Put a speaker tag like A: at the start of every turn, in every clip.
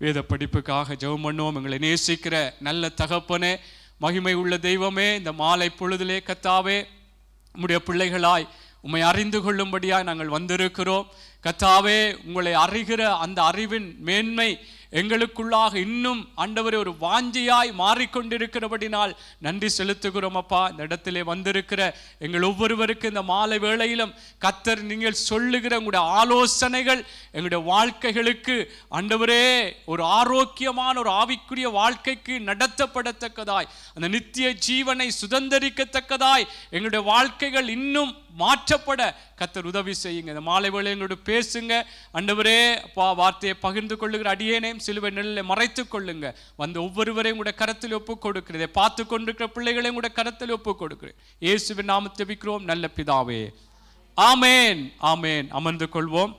A: வேத படிப்புக்காக ஜெபம் பண்ணுவோம். எங்களை நேசிக்கிற நல்ல தகப்பனே, மகிமை உள்ள தெய்வமே, இந்த மாலை பொழுதிலே கர்த்தாவே உம்முடைய பிள்ளைகளாய் உம்மை அறிந்து கொள்ளும்படியாய் நாங்கள் வந்திருக்கிறோம். கர்த்தாவே, உங்களை அறிகிற அந்த அறிவின் மேன்மை எங்களுக்குள்ளாக இன்னும் ஆண்டவரே ஒரு வாஞ்சியாய் மாறிக்கொண்டிருக்கிறபடினால் நன்றி செலுத்துகிறோம் அப்பா. இந்த இடத்திலே வந்திருக்கிற எங்கள் ஒவ்வொருவருக்கு இந்த மாலை வேளையிலும் கர்த்தர் நீங்கள் சொல்லுகிற உங்களுடைய ஆலோசனைகள் எங்களுடைய வாழ்க்கைகளுக்கு ஆண்டவரே ஒரு ஆரோக்கியமான ஒரு ஆவிக்குரிய வாழ்க்கைக்கு நடத்தப்படத்தக்கதாய், அந்த நித்திய ஜீவனை சுதந்திரிக்கத்தக்கதாய் எங்களுடைய வாழ்க்கைகள் இன்னும் மாற்றப்பட கர்த்தர் உதவி செய்யுங்க. இந்த மாலை வேளை எங்களோடு பேசுங்க ஆண்டவரே. அப்பா, வார்த்தையை பகிர்ந்து கொள்ளுகிற அடியேனையும் சிலுவை நிழலில் மறைத்துக் கொள்ளுங்க. வந்து ஒவ்வொருவரையும் கூட கரத்தில் ஒப்புக் கொடுக்கிறதை பார்த்து கொண்டிருக்கிற பிள்ளைகளையும் கூட கரத்தில் ஒப்புக் கொடுக்கிறேன். இயேசுவின் நாமத்தில் ஜெபிக்கிறோம் நல்ல பிதாவே, ஆமேன் ஆமேன். அமர்ந்து கொள்வோம்.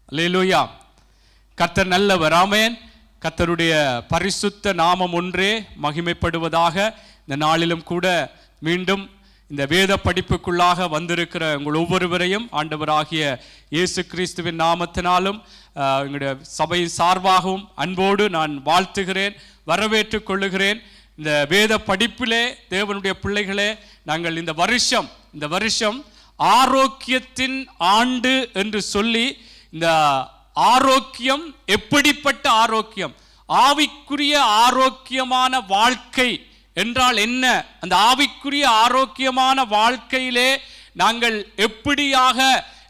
A: அல்லேலூயா. கர்த்தர் நல்லவர். ஆமேன். கர்த்தருடைய பரிசுத்த நாமம் ஒன்றே மகிமைப்படுவதாக. இந்த நாளிலும் கூட மீண்டும் இந்த வேத படிப்புக்குள்ளாக வந்திருக்கிற உங்கள் ஒவ்வொருவரையும் ஆண்டவராகிய இயேசு கிறிஸ்துவின் நாமத்தினாலும் எங்களுடைய சபையின் சார்பாகவும் அன்போடு நான் வாழ்த்துகிறேன், வரவேற்றுக் கொள்ளுகிறேன். இந்த வேத படிப்பிலே தேவனுடைய பிள்ளைகளே, நாங்கள் இந்த வருஷம் ஆரோக்கியத்தின் ஆண்டு என்று சொல்லி, இந்த ஆரோக்கியம் எப்படிப்பட்ட ஆரோக்கியம், ஆவிக்குரிய ஆரோக்கியமான வாழ்க்கை என்றால் என்ன, அந்த ஆவிக்குரிய ஆரோக்கியமான வாழ்க்கையிலே நாங்கள் எப்படியாக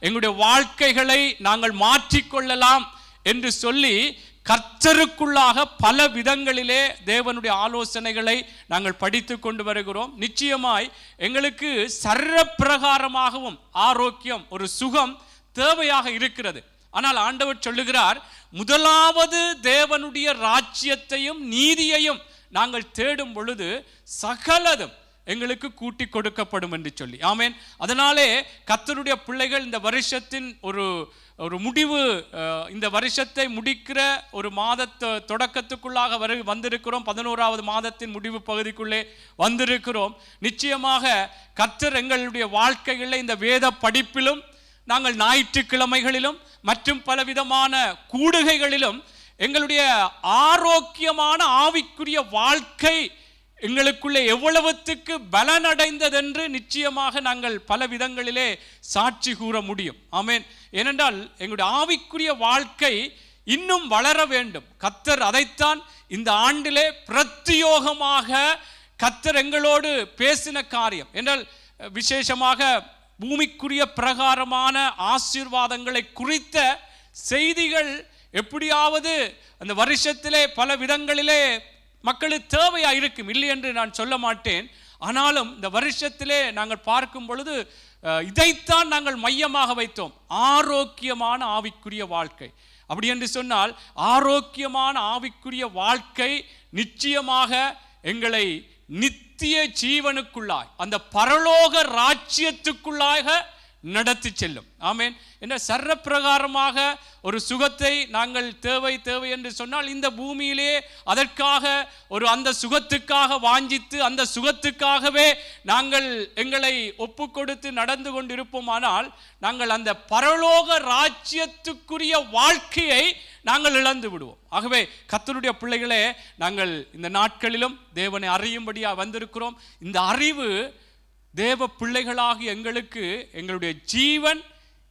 A: எங்களுடைய வாழ்க்கைகளை நாங்கள் மாற்றிக்கொள்ளலாம் என்று சொல்லி கர்த்தருக்குள்ளாக பல விதங்களிலே தேவனுடைய ஆலோசனைகளை நாங்கள் படித்து கொண்டு வருகிறோம். நிச்சயமாய் எங்களுக்கு சரீரப்பிரகாரமாகவும் ஆரோக்கியம், ஒரு சுகம் தேவையாக இருக்கிறது. ஆனால் ஆண்டவர் சொல்லுகிறார், முதலாவது தேவனுடைய ராஜ்யத்தையும் நீதியையும் நாங்கள் தேடும் பொழுது சகலதும் எங்களுக்கு கூட்டி கொடுக்கப்படும் என்று சொல்லி. ஆமேன். அதனாலே கர்த்தருடைய பிள்ளைகள் இந்த வருஷத்தின் ஒரு முடிவு, இந்த வருஷத்தை முடிக்கிற ஒரு தொடக்கத்துக்குள்ளாக வந்திருக்கிறோம். 11வது மாதத்தின் முடிவு பகுதிக்குள்ளே வந்திருக்கிறோம். நிச்சயமாக கர்த்தர் எங்களுடைய வாழ்க்கைகளில் இந்த வேத படிப்பிலும், நாங்கள் ஞாயிற்றுக்கிழமைகளிலும் மற்றும் பலவிதமான கூடுகைகளிலும் எங்களுடைய ஆரோக்கியமான ஆவிக்குரிய வாழ்க்கை எங்களுக்குள்ளே எவ்வளவுத்துக்கு பலனடைந்ததென்று நிச்சயமாக நாங்கள் பல விதங்களிலே சாட்சி கூற முடியும். ஆமேன். ஏனென்றால் எங்களுடைய ஆவிக்குரிய வாழ்க்கை இன்னும் வளர வேண்டும். கர்த்தர் அதைத்தான் இந்த ஆண்டிலே பிரத்யோகமாக கர்த்தர் எங்களோடு பேசின காரியம். என்றால் விசேஷமாக பூமிக்குரிய பிரகாரமான ஆசீர்வாதங்களை குறித்த செய்திகள் எப்படியாவது அந்த வருஷத்திலே பல விதங்களிலே மக்களுக்கு தேவையாக இருக்கும், இல்லை என்று நான் சொல்ல மாட்டேன். ஆனாலும் இந்த வருஷத்திலே நாங்கள் பார்க்கும் பொழுது இதைத்தான் நாங்கள் மையமாக வைத்தோம், ஆரோக்கியமான ஆவிக்குரிய வாழ்க்கை. அப்படி என்று சொன்னால் ஆரோக்கியமான ஆவிக்குரிய வாழ்க்கை நிச்சயமாக எங்களை நித்திய ஜீவனுக்குள்ளாய், அந்த பரலோக ராஜ்யத்துக்குள்ளாக நடத்தி செல்லும். ஆமேன். என்ற சரீரப்பிரகாரமாக ஒரு சுகத்தை நாங்கள் தேவை என்று சொன்னால் இந்த பூமியிலே அதற்காக அந்த சுகத்துக்காக வாஞ்சித்து அந்த சுகத்துக்காகவே நாங்கள் எங்களை ஒப்பு கொடுத்து நடந்து கொண்டிருப்போமானால் நாங்கள் அந்த பரலோக ராஜ்யத்துக்குரிய வாழ்க்கையை நாங்கள் இழந்து விடுவோம். ஆகவே கர்த்தருடைய பிள்ளைகளே, நாங்கள் இந்த நாட்களிலும் தேவனை அறியும்படியாக வந்திருக்கிறோம். இந்த அறிவு தேவ பிள்ளைகளாகி எங்களுக்கு எங்களுடைய ஜீவன்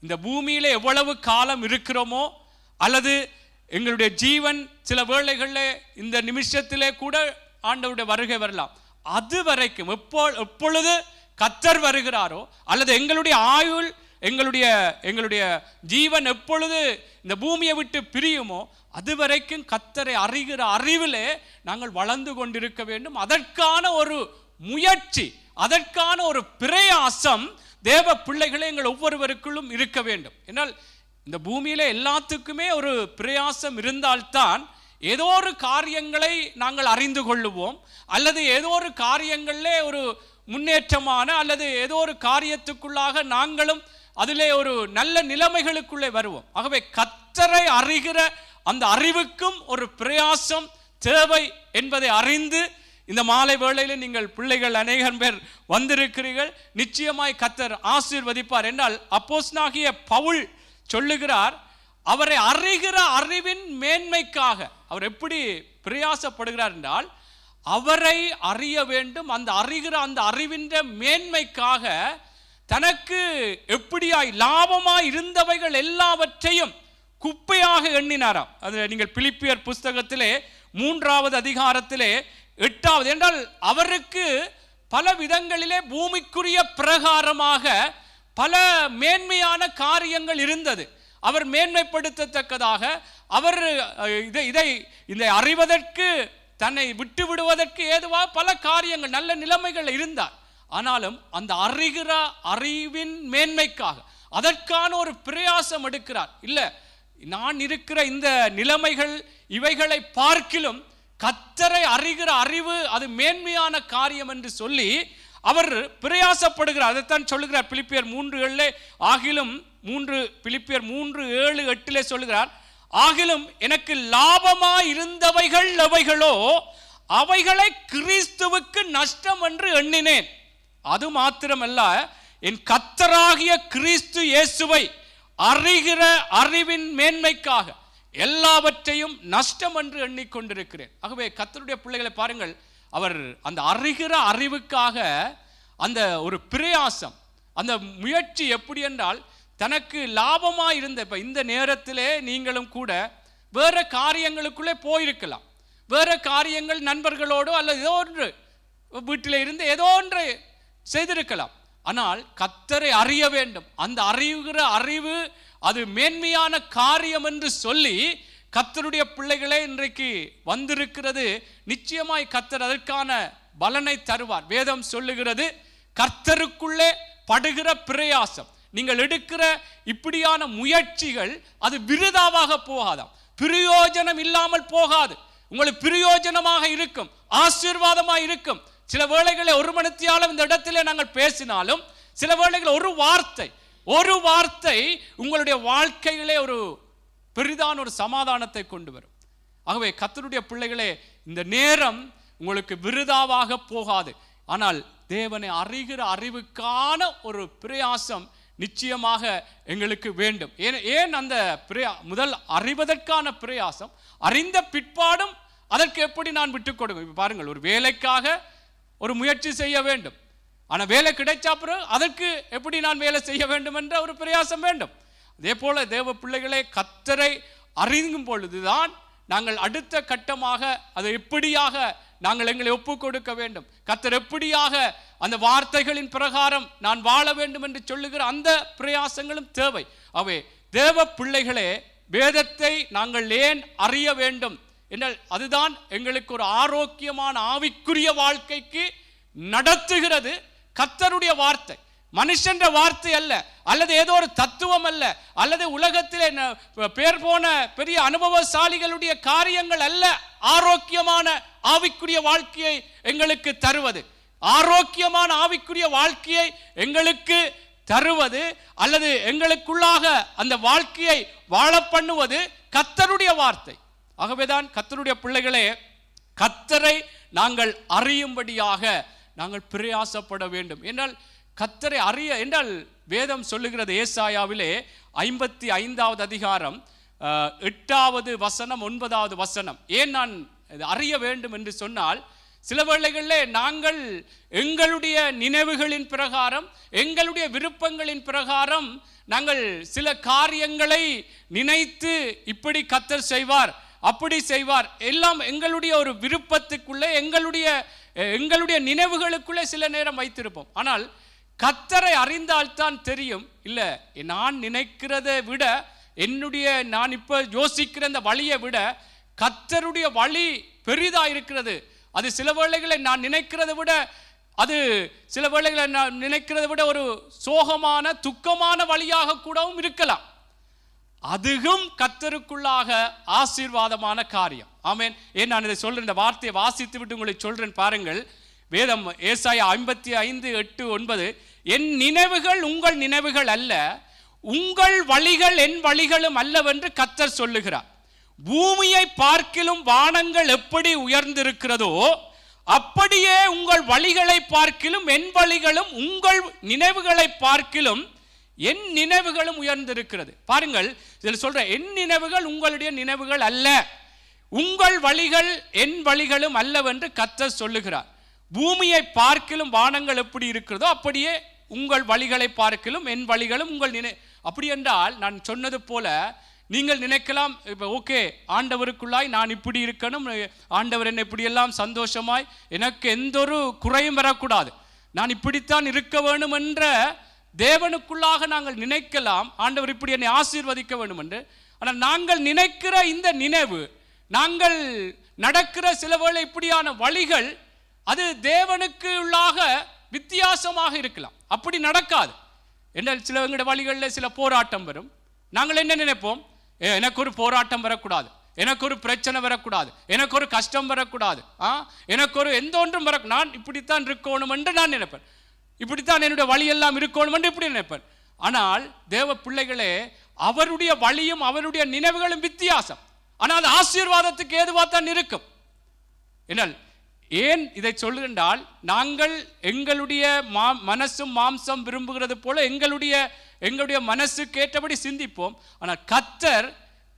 A: இந்த பூமியில எவ்வளவு காலம் இருக்கிறோமோ, அல்லது எங்களுடைய ஜீவன் சில வேளைகளில் இந்த நிமிஷத்திலே கூட ஆண்டவருடைய வருகை வரலாம். அது வரைக்கும் எப்பொழுது கர்த்தர் வருகிறாரோ, அல்லது எங்களுடைய ஆயுள், எங்களுடைய ஜீவன் எப்பொழுது இந்த பூமியை விட்டு பிரியுமோ, அது வரைக்கும் கர்த்தரை அறிகிற அறிவிலே நாங்கள் வளர்ந்து கொண்டிருக்க வேண்டும். அதற்கான ஒரு முயற்சி, அதற்கான ஒரு பிரயாசம் தேவ பிள்ளைகளே எங்கள் ஒவ்வொருவருக்குள்ளும் இருக்க வேண்டும். என்றால் இந்த பூமியில எல்லாத்துக்குமே ஒரு பிரயாசம் இருந்தால்தான் ஏதோ ஒரு காரியங்களை நாங்கள் அறிந்து கொள்ளுவோம், அல்லது ஏதோ ஒரு காரியங்களிலே ஒரு முன்னேற்றமான அல்லது ஏதோ ஒரு காரியத்துக்குள்ளாக நாங்களும் அதிலே ஒரு நல்ல நிலைமைகளுக்குள்ளே வருவோம். ஆகவே கர்த்தரை அறிகிற அந்த அறிவுக்கும் ஒரு பிரயாசம் தேவை என்பதை அறிந்து இந்த மாலை வேளையில் நீங்கள் பிள்ளைகள் அநேகம் பேர் வந்திருக்கிறீர்கள். நிச்சயமாய் கர்த்தர் ஆசீர்வதிப்பார். என்றால் அப்போஸ்தலனாகிய பவுல் சொல்லுகிறார், அவரை அறிகிற அறிவின் மேன்மைக்காக அவர் எப்படி பிரயாசப்படுகிறார் என்றால், அவரை அறிய வேண்டும். அந்த அறிகிற அந்த அறிவின் மேன்மைக்காக தனக்கு எப்படியாய் லாபமாய் இருந்தவைகள் எல்லாவற்றையும் குப்பையாக எண்ணினாராம். அது நீங்கள் பிலிப்பியர் புஸ்தகத்திலே 3வது அதிகாரத்திலே 8வது என்றால், அவருக்கு பல விதங்களிலே பூமிக்குரிய பிரகாரமாக பல மேன்மையான காரியங்கள் இருந்தது. அவர் மேன்மைப்படுத்தத்தக்கதாக அவர் இதை அறிவதற்கு தன்னை விட்டு விடுவதற்கு ஏதுவாக பல காரியங்கள் நல்ல நிலைமைகள் இருந்தார். ஆனாலும் அந்த அறிகிற அறிவின் மேன்மைக்காக அதற்கான ஒரு பிரயாசம் எடுக்கிறார். இல்லை, நான் இருக்கிற இந்த நிலைமைகள் இவைகளை பார்க்கிலும் கர்த்தரை அறிகிற அறிவு அது மேன்மையான காரியம் என்று சொல்லி அவர் பிரயாசப்படுகிறார். அதைத்தான் சொல்லுகிறார் பிலிப்பியர் 3:7 ஆகிலும் பிலிப்பியர் 3:7-8 சொல்லுகிறார், ஆகிலும் எனக்கு லாபமாய் இருந்தவைகள் எவைகளோ அவைகளை கிறிஸ்துவுக்கு நஷ்டம் என்று எண்ணினேன். அது மாத்திரமல்ல, என் கர்த்தராகிய கிறிஸ்து இயேசுவை அறிகிற அறிவின் மேன்மைக்காக எல்லாவற்றையும் நஷ்டம் என்று எண்ணிக்கொண்டிருக்கிறேன். ஆகவே கர்த்தருடைய பிள்ளைகளை பாருங்கள், அவர் அந்த அறிகிற அறிவுக்காக அந்த ஒரு பிரயாசம், அந்த முயற்சி எப்படி என்றால், தனக்கு லாபமாக இருந்த இப்போ இந்த நேரத்திலே நீங்களும் கூட வேற காரியங்களுக்குள்ளே போயிருக்கலாம். வேற காரியங்கள் நண்பர்களோடு அல்லது ஏதோ ஒன்று வீட்டில் இருந்து ஏதோ ஒன்று செய்திருக்கலாம். ஆனால் கர்த்தரை அறிய வேண்டும். அந்த அறிகிற அறிவு அது மேன்மையான காரியம் என்று சொல்லி கர்த்தருடைய பிள்ளைகளே இன்றைக்கு வந்திருக்கிறது. நிச்சயமாய் கர்த்தர் அதற்கான பலனை தருவார். வேதம் சொல்லுகிறது, கர்த்தருக்குள்ளே படுகிற பிரயாசம், நீங்கள் எடுக்கிற இப்படியான முயற்சிகள் அது விருதாவாக போகாதாம், பிரயோஜனம் இல்லாமல் போகாது. உங்களுக்கு பிரயோஜனமாக இருக்கும், ஆசீர்வாதமாக இருக்கும். சில வேளைகளை ஒரு மணித்தியாலும் இந்த இடத்திலே நாங்கள் பேசினாலும், சில வேளைகளில் ஒரு வார்த்தை உங்களுடைய வாழ்க்கையிலே ஒரு பெரிதான ஒரு சமாதானத்தை கொண்டு வரும். ஆகவே கர்த்தருடைய பிள்ளைகளே, இந்த நேரம் உங்களுக்கு விருதாவாக போகாது. ஆனால் தேவனை அறிகிற அறிவுக்கான ஒரு பிரயாசம் நிச்சயமாக எங்களுக்கு வேண்டும். ஏன் அந்த முதல் அறிவதற்கான பிரயாசம், அறிந்த பிற்பாடும் அதற்கு எப்படி நான் விட்டுக் கொடுங்க. பாருங்கள், ஒரு வேலைக்காக ஒரு முயற்சி செய்ய வேண்டும். ஆனால் வேலை கிடைச்சா பிறகு அதற்கு எப்படி நான் வேலை செய்ய வேண்டும் என்ற ஒரு பிரயாசம் வேண்டும். அதே போல தேவ பிள்ளைகளே, கர்த்தரை அறியும் பொழுதுதான் நாங்கள் அடுத்த கட்டமாக அதை எப்படியாக நாங்கள் எங்களை ஒப்புக் கொடுக்க வேண்டும், கர்த்தர் எப்படியாக அந்த வார்த்தைகளின் பிரகாரம் நான் வாழ வேண்டும் என்று சொல்லுகிற அந்த பிரயாசங்களும் தேவை. அவை தேவ பிள்ளைகளே, வேதத்தை நாங்கள் ஏன் அறிய வேண்டும் என்றால், அதுதான் எங்களுக்கு ஒரு ஆரோக்கியமான ஆவிக்குரிய வாழ்க்கைக்கு நடத்துகிறது. கர்த்தருடைய வார்த்தை, மனுஷன்ற வார்த்தை அல்ல, அல்லது ஏதோ ஒரு தத்துவம் அல்ல, அல்லது உலகத்திலே பேர் போன பெரிய அனுபவசாலிகளுடைய காரியங்கள் அல்ல. ஆரோக்கியமான ஆவிக்குரிய வாழ்க்கையை எங்களுக்கு தருவது, ஆரோக்கியமான ஆவிக்குரிய வாழ்க்கையை எங்களுக்கு தருவது அல்லது எங்களுக்குள்ளாக அந்த வாழ்க்கையை வாழ பண்ணுவது கர்த்தருடைய வார்த்தை. ஆகவேதான் கர்த்தருடைய பிள்ளைகளே, கர்த்தரை நாங்கள் அறியும்படியாக நாங்கள் பிரயாசப்பட வேண்டும். என்றால் கர்த்தரை அறிய என்றால் வேதம் சொல்லுகிறது, ஏசாயாவிலே 55வது அதிகாரம் 8வது வசனம் 9வது வசனம். ஏன் நான் அறிய வேண்டும் என்று சொன்னால், சில வேளைகளிலே நாங்கள் எங்களுடைய நினைவுகளின் பிரகாரம், எங்களுடைய விருப்பங்களின் பிரகாரம் நாங்கள் சில காரியங்களை நினைத்து இப்படி கர்த்தர் செய்வார், அப்படி செய்வார், எல்லாம் எங்களுடைய ஒரு விருப்பத்துக்குள்ளே எங்களுடைய நினைவுகளுக்குள்ளே சில நேரம் வைத்திருப்போம். ஆனால் கர்த்தரை அறிந்தால்தான் தெரியும், இல்லை நான் நினைக்கிறதை விட நான் இப்போ யோசிக்கிற அந்த வழியை விட கர்த்தருடைய வழி பெரிதா இருக்கிறது. அது சில வேளைகளை நான் நினைக்கிறதை விட, அது சில வேளைகளை நான் நினைக்கிறதை விட ஒரு சோகமான துக்கமான வழியாக கூடவும் இருக்கலாம். அதுவும் கர்த்தருக்குள்ளாக ஆசீர்வாதமான காரியம். ஆமென். ஏன் நான் இதை சொல்றேன், இந்த வார்த்தையை வாசித்து விட்டு உங்களை சொல்றேன் பாருங்கள். வேதம் ஏசாயா 55:8-9, என் நினைவுகள் உங்கள் நினைவுகள் அல்ல, உங்கள் வழிகள் என் வழிகளும் அல்லவென்று கர்த்தர் சொல்லுகிறார். பூமியை பார்க்கிலும் வானங்கள் எப்படி உயர்ந்திருக்கிறதோ அப்படியே உங்கள் வழிகளை பார்க்கிலும் என் வழிகளும் உங்கள் நினைவுகளை பார்க்கிலும் என் நினைவுகளும் உயர்ந்திருக்கிறது. பாருங்கள், இதில் சொல்ற என் நினைவுகள் உங்களுடைய நினைவுகள் அல்ல, உங்கள் வழிகள் என் வழிகளும் அல்லவென்று கர்த்தர் சொல்லுகிறார். பூமியை பார்க்கிலும் வானங்கள் எப்படி இருக்கிறதோ அப்படியே உங்கள் வழிகளை பார்க்கிலும் என் வழிகளும் உங்கள் அப்படி என்றால் நான் சொன்னது போல நீங்கள் நினைக்கலாம், இப்போ ஓகே, ஆண்டவருக்குள்ளாய் நான் இப்படி இருக்கணும், ஆண்டவர் என்னை இப்படியெல்லாம் சந்தோஷமாய், எனக்கு எந்த ஒரு குறையும் வரக்கூடாது, நான் இப்படித்தான் இருக்க வேண்டும் என்ற தேவனுக்குள்ளாக நாங்கள் நினைக்கலாம், ஆண்டவர் இப்படி என்னை ஆசீர்வதிக்க வேண்டும் என்று. ஆனால் நாங்கள் நினைக்கிற இந்த நினைவு, நாங்கள் நடக்கிற சில வேளை இப்படியான வழிகள், அது தேவனுக்கு உள்ளாக வித்தியாசமாக இருக்கலாம். அப்படி நடக்காது என்றால் சில எங்களுடைய வழிகளில் சில போராட்டம் வரும். நாங்கள் என்ன நினைப்போம், எனக்கு ஒரு போராட்டம் வரக்கூடாது, எனக்கு ஒரு பிரச்சனை வரக்கூடாது, எனக்கு ஒரு கஷ்டம் வரக்கூடாது, எனக்கு ஒரு எந்த ஒன்றும் வர, நான் இப்படித்தான் இருக்கணும் என்று நான் நினைப்பேன், இப்படித்தான் என்னுடைய வழியெல்லாம் இருக்கணும் என்று இப்படி நினைப்பேன். ஆனால் தேவ பிள்ளைகளே, அவருடைய வழியும் அவருடைய நினைவுகளும் வித்தியாசம். ஆனால் அது ஆசீர்வாதத்துக்கு ஏதுவாக தான் இருக்கும். என்றால் ஏன் இதை சொல்லுகின்றால், நாங்கள் எங்களுடைய மனசும் மாம்சம் விரும்புகிறது போல எங்களுடைய மனசுக்கு ஏற்றபடி சிந்திப்போம். ஆனால் கர்த்தர்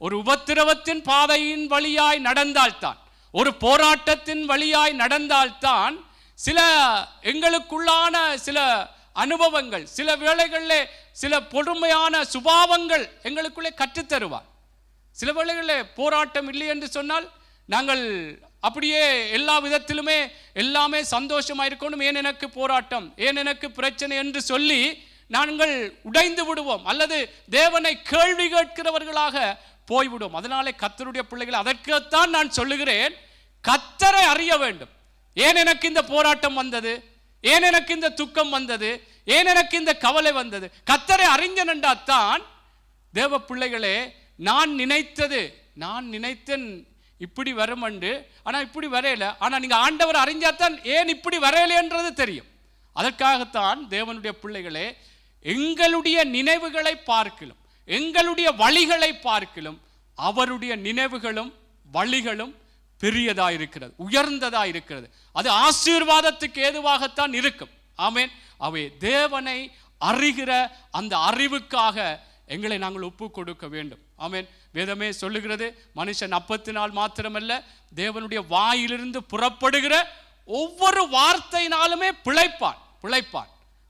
A: ஒரு உபத்திரவத்தின் பாதையின் வழியாய் நடந்தால்தான், ஒரு போராட்டத்தின் வழியாய் நடந்தால்தான் சில எங்களுக்குள்ளான சில அனுபவங்கள், சில வேளைகளில் சில பொறுமையான சுபாவங்கள் எங்களுக்குள்ளே கற்றுத்தருவார். சில வேளைகளில் போராட்டம் இல்லை என்று சொன்னால் நாங்கள் அப்படியே எல்லா விதத்திலுமே எல்லாமே சந்தோஷமாக இருக்கணும், ஏன் எனக்கு போராட்டம், ஏன் எனக்கு பிரச்சனை என்று சொல்லி நாங்கள் உடைந்து விடுவோம், அல்லது தேவனை கேள்வி கேட்கிறவர்களாக போய்விடுவோம். அதனாலே கர்த்தருடைய பிள்ளைகள், அதற்குத்தான் நான் சொல்லுகிறேன், கர்த்தரை அறிய வேண்டும். ஏன் எனக்கு இந்த போராட்டம் வந்தது, ஏன் எனக்கு இந்த துக்கம் வந்தது, ஏன் எனக்கு இந்த கவலை வந்தது, கர்த்தரை அறிஞனென்றாத்தான் தேவ பிள்ளைகளே, நான் நினைத்தேன் இப்படி வரும் என்று, ஆனால் இப்படி வரையல, ஆனால் நீங்கள் ஆண்டவர் அறிஞ்சாத்தான் ஏன் இப்படி வரையலைன்றது தெரியும். அதற்காகத்தான் தேவனுடைய பிள்ளைகளே, எங்களுடைய நினைவுகளை பார்க்கிலும் எங்களுடைய வழிகளை பார்க்கிலும் அவருடைய நினைவுகளும் வழிகளும் பெரியதாக இருக்கிறது, உயர்ந்ததாக இருக்கிறது. அது ஆசீர்வாதத்துக்கு ஏதுவாகத்தான் இருக்கும். ஆமேன். அவை தேவனை அறிகிற அந்த அறிவுக்காக எங்களை நாங்கள் ஒப்பு கொடுக்க வேண்டும். ஆமேன். வேதமே சொல்லுகிறது, மனுஷன் அப்பத்தினால் மாத்திரமல்ல, தேவனுடைய வாயிலிருந்து புறப்படுகிற ஒவ்வொரு வார்த்தையினாலுமே பிழைப்பான்.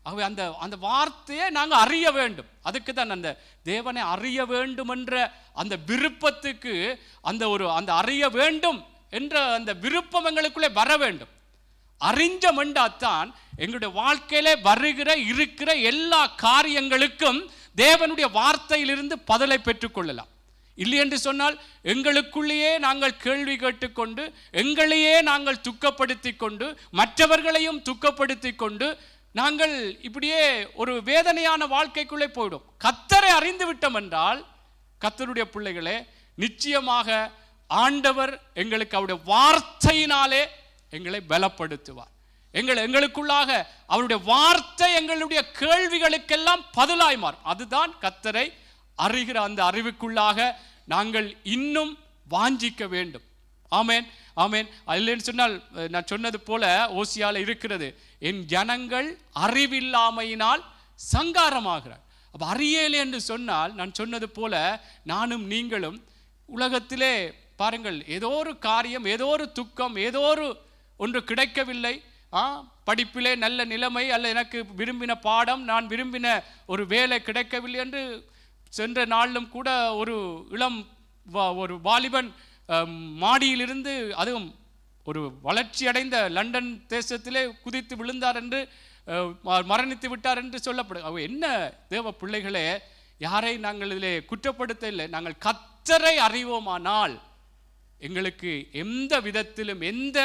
A: ஆகவே அந்த வார்த்தையை நாங்கள் அறிய வேண்டும். அதுக்கு தான் அந்த தேவனை அறிய வேண்டும் என்ற அந்த விருப்பத்துக்கு அந்த அறிய வேண்டும் என்ற அந்த விருப்பம் எங்களுக்குள்ளே வர வேண்டும். அறிஞ்சமெண்டாத்தான் எங்களுடைய வாழ்க்கையிலே வருகிற இருக்கிற எல்லா காரியங்களுக்கும் தேவனுடைய வார்த்தையிலிருந்து பதிலை பெற்றுக்கொள்ளலாம். இல்லை என்று சொன்னால் எங்களுக்குள்ளேயே நாங்கள் கேள்வி கேட்டுக்கொண்டு, எங்களையே நாங்கள் துக்கப்படுத்தி கொண்டு, மற்றவர்களையும் துக்கப்படுத்தி கொண்டு நாங்கள் இப்படியே ஒரு வேதனையான வாழ்க்கைக்குள்ளே போயிடும். கர்த்தரை அறிந்து விட்டோம் என்றால், கர்த்தருடைய பிள்ளைகளே, நிச்சயமாக ஆண்டவர் எங்களுக்கு அவருடைய வார்த்தையினாலே எங்களை பலப்படுத்துவார். எங்களுக்குள்ளாக அவருடைய வார்த்தை எங்களுடைய கேள்விகளுக்கெல்லாம் பதிலாய் மாறும். அதுதான் கர்த்தரை அறிகிற அந்த அறிவுக்குள்ளாக நாங்கள் இன்னும் வாஞ்சிக்க வேண்டும். ஆமேன், ஆமேன். இல்லைன்னு சொன்னால் நான் சொன்னது போல ஓசியால இருக்கிறது, என் ஜனங்கள் அறிவில்லாமையினால் சங்காரமாகிறார். அப்போ அறியலை என்று சொன்னால், நான் சொன்னது போல நானும் நீங்களும் உலகத்திலே பாருங்கள், ஏதோ ஒரு காரியம், ஏதோ ஒரு துக்கம், ஏதோ ஒன்று கிடைக்கவில்லை, படிப்பிலே நல்ல நிலைமை, அல்ல எனக்கு விரும்பின பாடம், நான் விரும்பின ஒரு வேலை கிடைக்கவில்லை என்று சென்ற நாளிலும் கூட ஒரு வாலிபன் மாடியிலிருந்து, அதுவும் ஒரு வளர்ச்சி அடைந்த லண்டன் தேசத்திலே குதித்து விழுந்தார் என்று, மரணித்து விட்டார் என்று சொல்லப்படும். என்ன தேவ பிள்ளைகளே, யாரை நாங்கள் இதிலே குற்றப்படுத்த இல்லை. நாங்கள் கர்த்தரை அறிவோமானால் எங்களுக்கு எந்த விதத்திலும் எந்த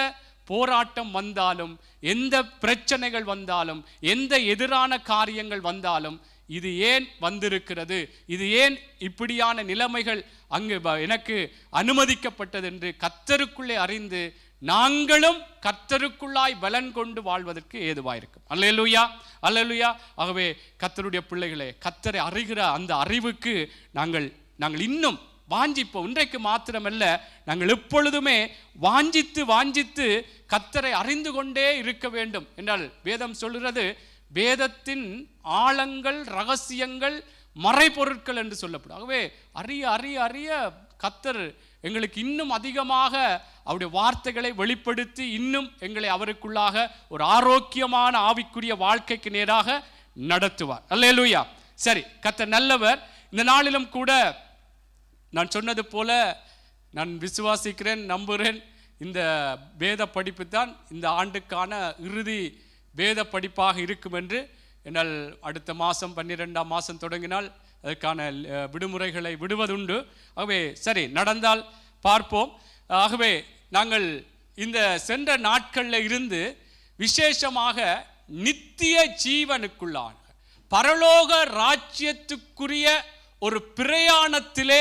A: போராட்டம் வந்தாலும், எந்த பிரச்சனைகள் வந்தாலும், எந்த எதிரான காரியங்கள் வந்தாலும், இது ஏன் வந்திருக்கிறது, இது ஏன் இப்படியான நிலைமைகள் அங்கு எனக்கு அனுமதிக்கப்பட்டது என்று கர்த்தருக்குள்ளே அறிந்து நாங்களும் கர்த்தருக்குள்ளாய் பலன் கொண்டு வாழ்வதற்கு ஏதுவாயிருக்கும். அல்லேலூயா, அல்லேலூயா. ஆகவே கர்த்தருடைய பிள்ளைகளே, கர்த்தரை அறிகிற அந்த அறிவுக்கு நாங்கள் இன்னும் வாஞ்சிப்போம். இன்றைக்கு மாத்திரமல்ல, நாங்கள் எப்பொழுதுமே வாஞ்சித்து கர்த்தரை அறிந்து கொண்டே இருக்க வேண்டும் என்றால் வேதம் சொல்கிறது, வேதத்தின் ஆழங்கள், ரகசியங்கள், மறைபொருட்கள் என்று சொல்லப்படும். ஆகவே அறிய அறிய அறிய கர்த்தர் எங்களுக்கு இன்னும் அதிகமாக அவருடைய வார்த்தைகளை வெளிப்படுத்தி இன்னும் எங்களை அவருக்குள்ளாக ஒரு ஆரோக்கியமான ஆவிக்குரிய வாழ்க்கைக்கு நேராக நடத்துவார். அல்லேலூயா. சரி, கர்த்தர் நல்லவர். இந்த நாளிலும் கூட நான் சொன்னது போல நான் விசுவாசிக்கிறேன், நம்புகிறேன், இந்த வேத படிப்பு தான் இந்த ஆண்டுக்கான இறுதி வேத படிப்பாக இருக்கும் என்று. என்னால் அடுத்த மாதம் 12ஆம் மாதம் தொடங்கினால் அதற்கான விடுமுறைகளை விடுவதுண்டு. ஆகவே சரி, நடந்தால் பார்ப்போம். ஆகவே நாங்கள் இந்த சென்ற நாட்களில் இருந்து விசேஷமாக நித்திய ஜீவனுக்குள்ளான பரலோக ராஜ்யத்துக்குரிய ஒரு பிரயாணத்திலே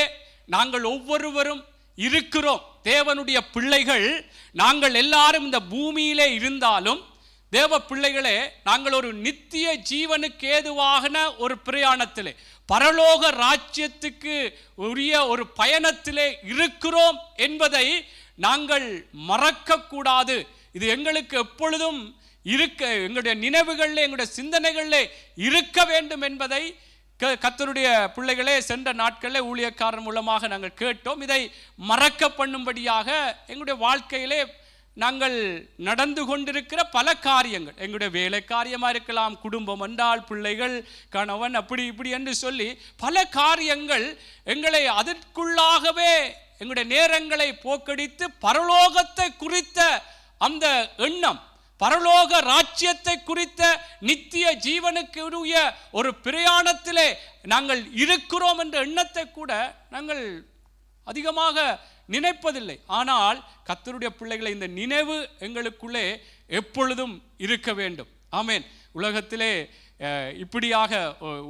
A: நாங்கள் ஒவ்வொருவரும் இருக்கிறோம். தேவனுடைய பிள்ளைகள் நாங்கள் எல்லாரும் இந்த பூமியிலே இருந்தாலும் தேவ பிள்ளைகளே, நாங்கள் ஒரு நித்திய ஜீவனுக்கு ஏதுவான ஒரு பிரயாணத்திலே, பரலோக ராஜ்யத்துக்கு உரிய ஒரு பயணத்திலே இருக்கிறோம் என்பதை நாங்கள் மறக்கக்கூடாது. இது எங்களுக்கு எப்பொழுதும் இருக்க, எங்களுடைய நினைவுகளில், எங்களுடைய சிந்தனைகளில் இருக்க வேண்டும் என்பதை கர்த்தருடைய பிள்ளைகளே சென்ற நாட்களில் ஊழியக்காரர் மூலமாக நாங்கள் கேட்டோம். இதை மறக்க பண்ணும்படியாக எங்களுடைய வாழ்க்கையிலே நாங்கள் நடந்து கொண்டிருக்கிற பல காரியங்கள், எங்களுடைய வேலை காரியமாக இருக்கலாம், குடும்பம் என்றால் பிள்ளைகள், கணவன், அப்படி இப்படி என்று சொல்லி பல காரியங்கள் எங்களை அதற்குள்ளாகவே எங்களுடைய நேரங்களை போக்கடித்து பரலோகத்தை குறித்த அந்த எண்ணம், பரலோக ராஜ்யத்தை குறித்த நித்திய ஜீவனுக்கு உரிய ஒரு பிரயாணத்திலே நாங்கள் இருக்கிறோம் என்ற எண்ணத்தை கூட நாங்கள் அதிகமாக நினைப்பதில்லை. ஆனால் கர்த்தருடைய பிள்ளைகளை இந்த நினைவு எங்களுக்குள்ளே எப்பொழுதும் இருக்க வேண்டும். ஆமேன். உலகத்திலே இப்படியாக,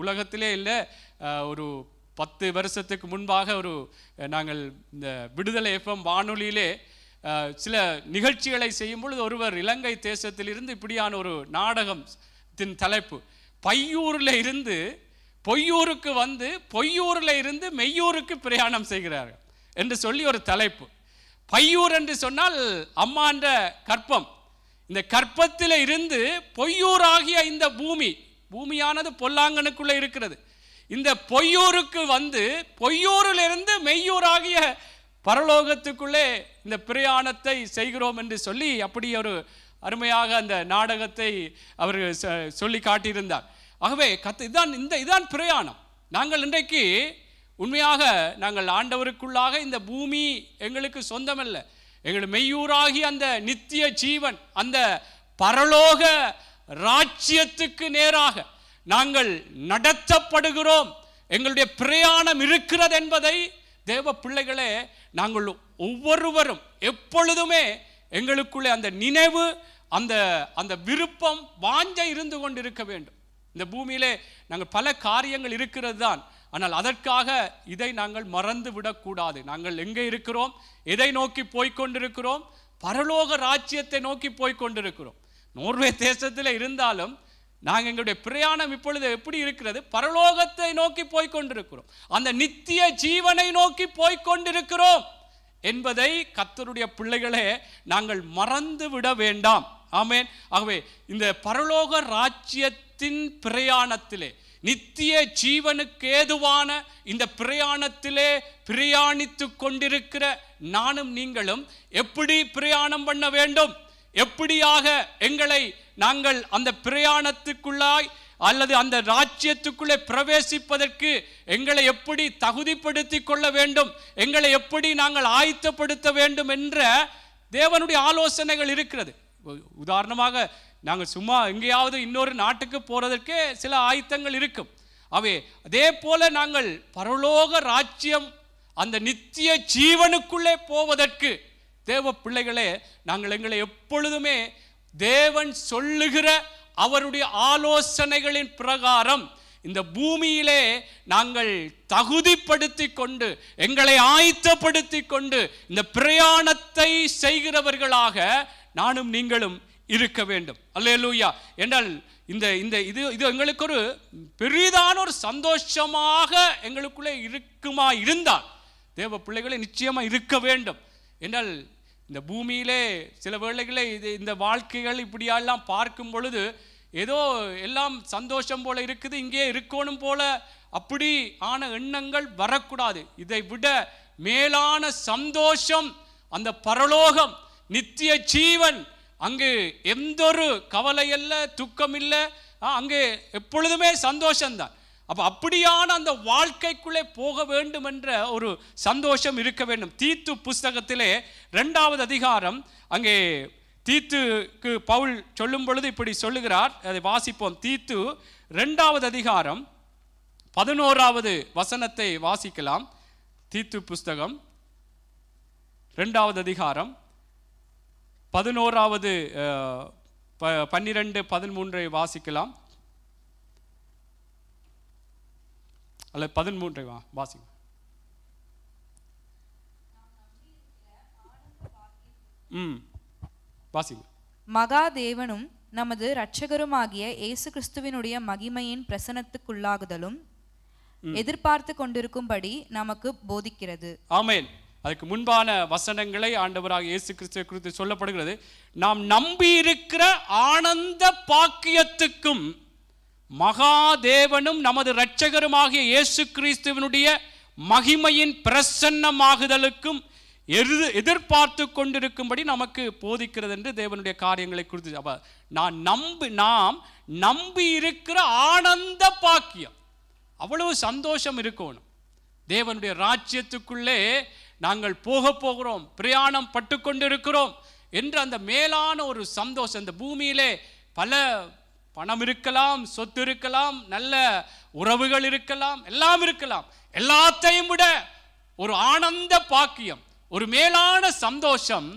A: உலகத்திலே இல்லை, ஒரு 10 வருஷத்துக்கு முன்பாக நாங்கள் இந்த விடுதலை FM வானொலியிலே சில நிகழ்ச்சிகளை செய்யும் பொழுது ஒருவர் இலங்கை தேசத்திலிருந்து இப்படியான ஒரு நாடகத்தின் தலைப்பு, பையூரில் இருந்து பொய்யூருக்கு வந்து பொய்யூரில் இருந்து மெய்யூருக்கு பிரயாணம் செய்கிறார்கள் என்று சொல்லி ஒரு தலைப்பு. பையூர் என்று சொன்னால் அம்மா என்ற கற்பம். இந்த கற்பத்தில் இருந்து பொய்யூர் ஆகிய இந்த பூமியானது பொல்லாங்கனுக்குள்ளே இருக்கிறது. இந்த பொய்யூருக்கு வந்து பொய்யூரிலிருந்து மெய்யூர் ஆகிய பரலோகத்துக்குள்ளே இந்த பிரயாணத்தை செய்கிறோம் என்று சொல்லி அப்படி ஒரு அருமையாக அந்த நாடகத்தை அவர் சொல்லி காட்டியிருந்தார். ஆகவே இதான் பிரயாணம். நாங்கள் இன்றைக்கு உண்மையாக நாங்கள் ஆண்டவருக்குள்ளாக இந்த பூமி எங்களுக்கு சொந்தமல்ல. எங்கள் மெய்யூராகி அந்த நித்திய ஜீவன், அந்த பரலோக ராஜ்யத்துக்கு நேராக நாங்கள் நடத்தப்படுகிறோம். எங்களுடைய பிரயாணம் இருக்கிறது என்பதை தேவ பிள்ளைகளே நாங்கள் ஒவ்வொருவரும் எப்பொழுதுமே எங்களுக்குள்ளே அந்த நினைவு, அந்த விருப்பம், வாஞ்சை இருந்து கொண்டிருக்க வேண்டும். இந்த பூமியிலே நாங்கள் பல காரியங்கள் இருக்கிறது தான், ஆனால் அதற்காக இதை நாங்கள் மறந்து விடக்கூடாது. நாங்கள் எங்கே இருக்கிறோம், எதை நோக்கி போய்கொண்டிருக்கிறோம்? பரலோக ராஜ்யத்தை நோக்கி போய்கொண்டிருக்கிறோம். நோர்வே தேசத்தில் இருந்தாலும் நாங்கள் எங்களுடைய பிரயாணம் இப்பொழுது எப்படி இருக்கிறது? பரலோகத்தை நோக்கி போய்கொண்டிருக்கிறோம், அந்த நித்திய ஜீவனை நோக்கி போய்கொண்டிருக்கிறோம் என்பதை கர்த்தருடைய பிள்ளைகளே நாங்கள் மறந்து விட வேண்டாம். ஆமேன். ஆகவே இந்த பரலோக ராஜ்யத்தின் பிரயாணத்திலே, நித்திய ஜீவனுக்கு ஏதுவான இந்த பிரயாணத்திலே பிரயாணித்து கொண்டிருக்கிற நானும் நீங்களும் எப்படி பிரயாணம் பண்ண வேண்டும், எப்படியாக எங்களை நாங்கள் அந்த பிரயாணத்துக்குள்ளாய் அல்லது அந்த ராஜ்யத்துக்குள்ளே பிரவேசிப்பதற்கு எங்களை எப்படி தகுதிப்படுத்தி கொள்ள வேண்டும், எங்களை எப்படி நாங்கள் ஆயத்தப்படுத்த வேண்டும் என்ற தேவனுடைய ஆலோசனைகள் இருக்கிறது. உதாரணமாக நாங்கள் சும்மா எங்கேயாவது இன்னொரு நாட்டுக்கு போறதற்கே சில ஆயத்தங்கள் இருக்கும். அதே போல நாங்கள் பரலோக ராஜ்யம், அந்த நித்திய ஜீவனுக்குள்ளே போவதற்கு தேவ பிள்ளைகளே நாங்கள் எங்களை எப்பொழுதுமே தேவன் சொல்லுகிற அவருடைய ஆலோசனைகளின் பிரகாரம் இந்த பூமியிலே நாங்கள் தகுதிப்படுத்தி கொண்டு, எங்களை ஆயத்தப்படுத்தி கொண்டு இந்த பிரயாணத்தை செய்கிறவர்களாக நானும் நீங்களும் இருக்க வேண்டும். அல்லேலூயா. என்றால் இது எங்களுக்கு ஒரு பெரிதான ஒரு சந்தோஷமாக எங்களுக்குள்ளே இருக்குமா இருந்தால், தேவ பிள்ளைகளை நிச்சயமா இருக்க வேண்டும். என்றால் இந்த பூமியிலே சில வேளைகளை இந்த வாழ்க்கைகள் இப்படியெல்லாம் பார்க்கும் பொழுது ஏதோ எல்லாம் சந்தோஷம் போல இருக்குது, இங்கே இருக்கணும் போல அப்படி ஆன எண்ணங்கள் வரக்கூடாது. இதை விட மேலான சந்தோஷம் அந்த பரலோகம், நித்திய ஜீவன். அங்கு எந்த ஒரு கவலை இல்ல, துக்கம் இல்லை, அங்கே எப்பொழுதுமே சந்தோஷம்தான். அப்ப அப்படியான அந்த வாழ்க்கைக்குள்ளே போக வேண்டும் என்ற ஒரு சந்தோஷம் இருக்க வேண்டும். தீத்து புஸ்தகத்திலே 2வது அதிகாரம், அங்கே தீத்துக்கு பவுல் சொல்லும் பொழுது இப்படி சொல்லுகிறார். அதை வாசிப்போம். தீத்து 2வது அதிகாரம் 11வது வசனத்தை வாசிக்கலாம். தீத்து புஸ்தகம் 2வது அதிகாரம் 11வது 12, 13 வாசிக்கலாம். அல்ல 13 வாசிங்க. வாசிங்க.
B: மகாதேவனும் நமது இரட்சகருமாகிய இயேசு கிறிஸ்துவினுடைய மகிமையின் பிரசன்னத்துக்குள்ளாகுதலும் எதிர்பார்த்து கொண்டிருக்கும்படி நமக்கு போதிக்கிறது.
A: ஆமென். அதுக்கு முன்பான வசனங்களை ஆண்டவராக இயேசு கிறிஸ்துவை குறித்து சொல்லப்படுகிறது. நாம் நம்பி இருக்கிற ஆனந்த பாக்கியத்துக்கும் மகாதேவனும் நமது இரட்சகருமாகிய இயேசு கிறிஸ்துவினுடைய மகிமையின் பிரசன்னமாகுதலுக்கும் எதிர்பார்த்து கொண்டிருக்கும்படி நமக்கு போதிக்கிறது என்று தேவனுடைய காரியங்களை குறித்து. அப்ப நாம் நம்பி இருக்கிற ஆனந்த பாக்கியம், அவ்வளவு சந்தோஷம் இருக்கணும். தேவனுடைய ராஜ்யத்துக்குள்ளே நாங்கள் போகிறோம், பிரயாணம் பட்டு கொண்டிருக்கிறோம் என்று அந்த மேலான ஒரு சந்தோஷம். இந்த பூமியிலே பல பணம் இருக்கலாம், சொத்து இருக்கலாம், நல்ல உறவுகள் இருக்கலாம், எல்லாம் இருக்கலாம். எல்லாத்தையும் விட ஒரு ஆனந்த பாக்கியம், ஒரு மேலான சந்தோஷம்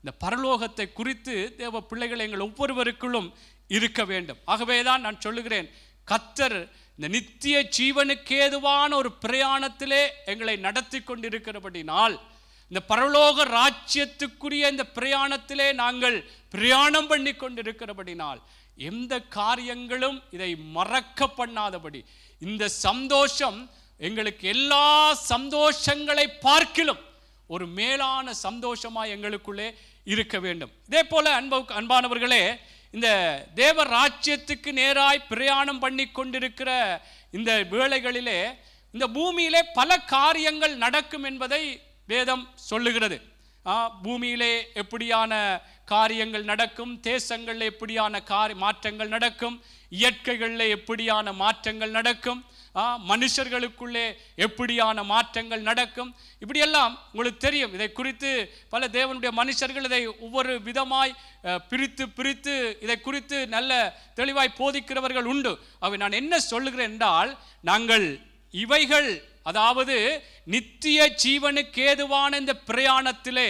A: இந்த பரலோகத்தை குறித்து தேவ பிள்ளைகள் எங்கள் ஒவ்வொருவருக்குள்ளும் இருக்க வேண்டும். ஆகவேதான் நான் சொல்லுகிறேன், கர்த்தர் இந்த நித்திய ஜீவனுக்கு ஏதுவான ஒரு பிரயாணத்திலே எங்களை நடத்தி கொண்டிருக்கிறபடினால், இந்த பரலோக ராஜ்யத்துக்குரிய இந்த பிரயாணத்திலே நாங்கள் பிரயாணம் பண்ணி கொண்டிருக்கிறபடினால், எந்த காரியங்களும் இதை மறக்க பண்ணாதபடி இந்த சந்தோஷம் எங்களுக்கு எல்லா சந்தோஷங்களை பார்க்கிலும் ஒரு மேலான சந்தோஷமாய் எங்களுக்குள்ளே இருக்க வேண்டும். இதே போல அன்பானவர்களே, இந்த தேவ ராஜ்யத்துக்கு நேராய் பிரயாணம் பண்ணி கொண்டிருக்கிற இந்த வேளைகளிலே இந்த பூமியிலே பல காரியங்கள் நடக்கும் என்பதை வேதம் சொல்லுகிறது. பூமியிலே எப்படியான காரியங்கள் நடக்கும், தேசங்களில் எப்படியான மாற்றங்கள் நடக்கும், இயற்கைகளில் எப்படியான மாற்றங்கள் நடக்கும், மனுஷர்களுக்குள்ளே எப்படியான மாற்றங்கள் நடக்கும், இப்படியெல்லாம் உங்களுக்கு தெரியும். இதை குறித்து பல தேவனுடைய மனுஷர்கள் இதை ஒவ்வொரு விதமாய் பிரித்து இதை குறித்து நல்ல தெளிவாய் போதிக்கிறவர்கள் உண்டு. அவை நான் என்ன சொல்லுகிறேன் என்றால், நாங்கள் இவைகள், அதாவது நித்திய ஜீவனுக்கு ஏதுவான இந்த பிரயாணத்திலே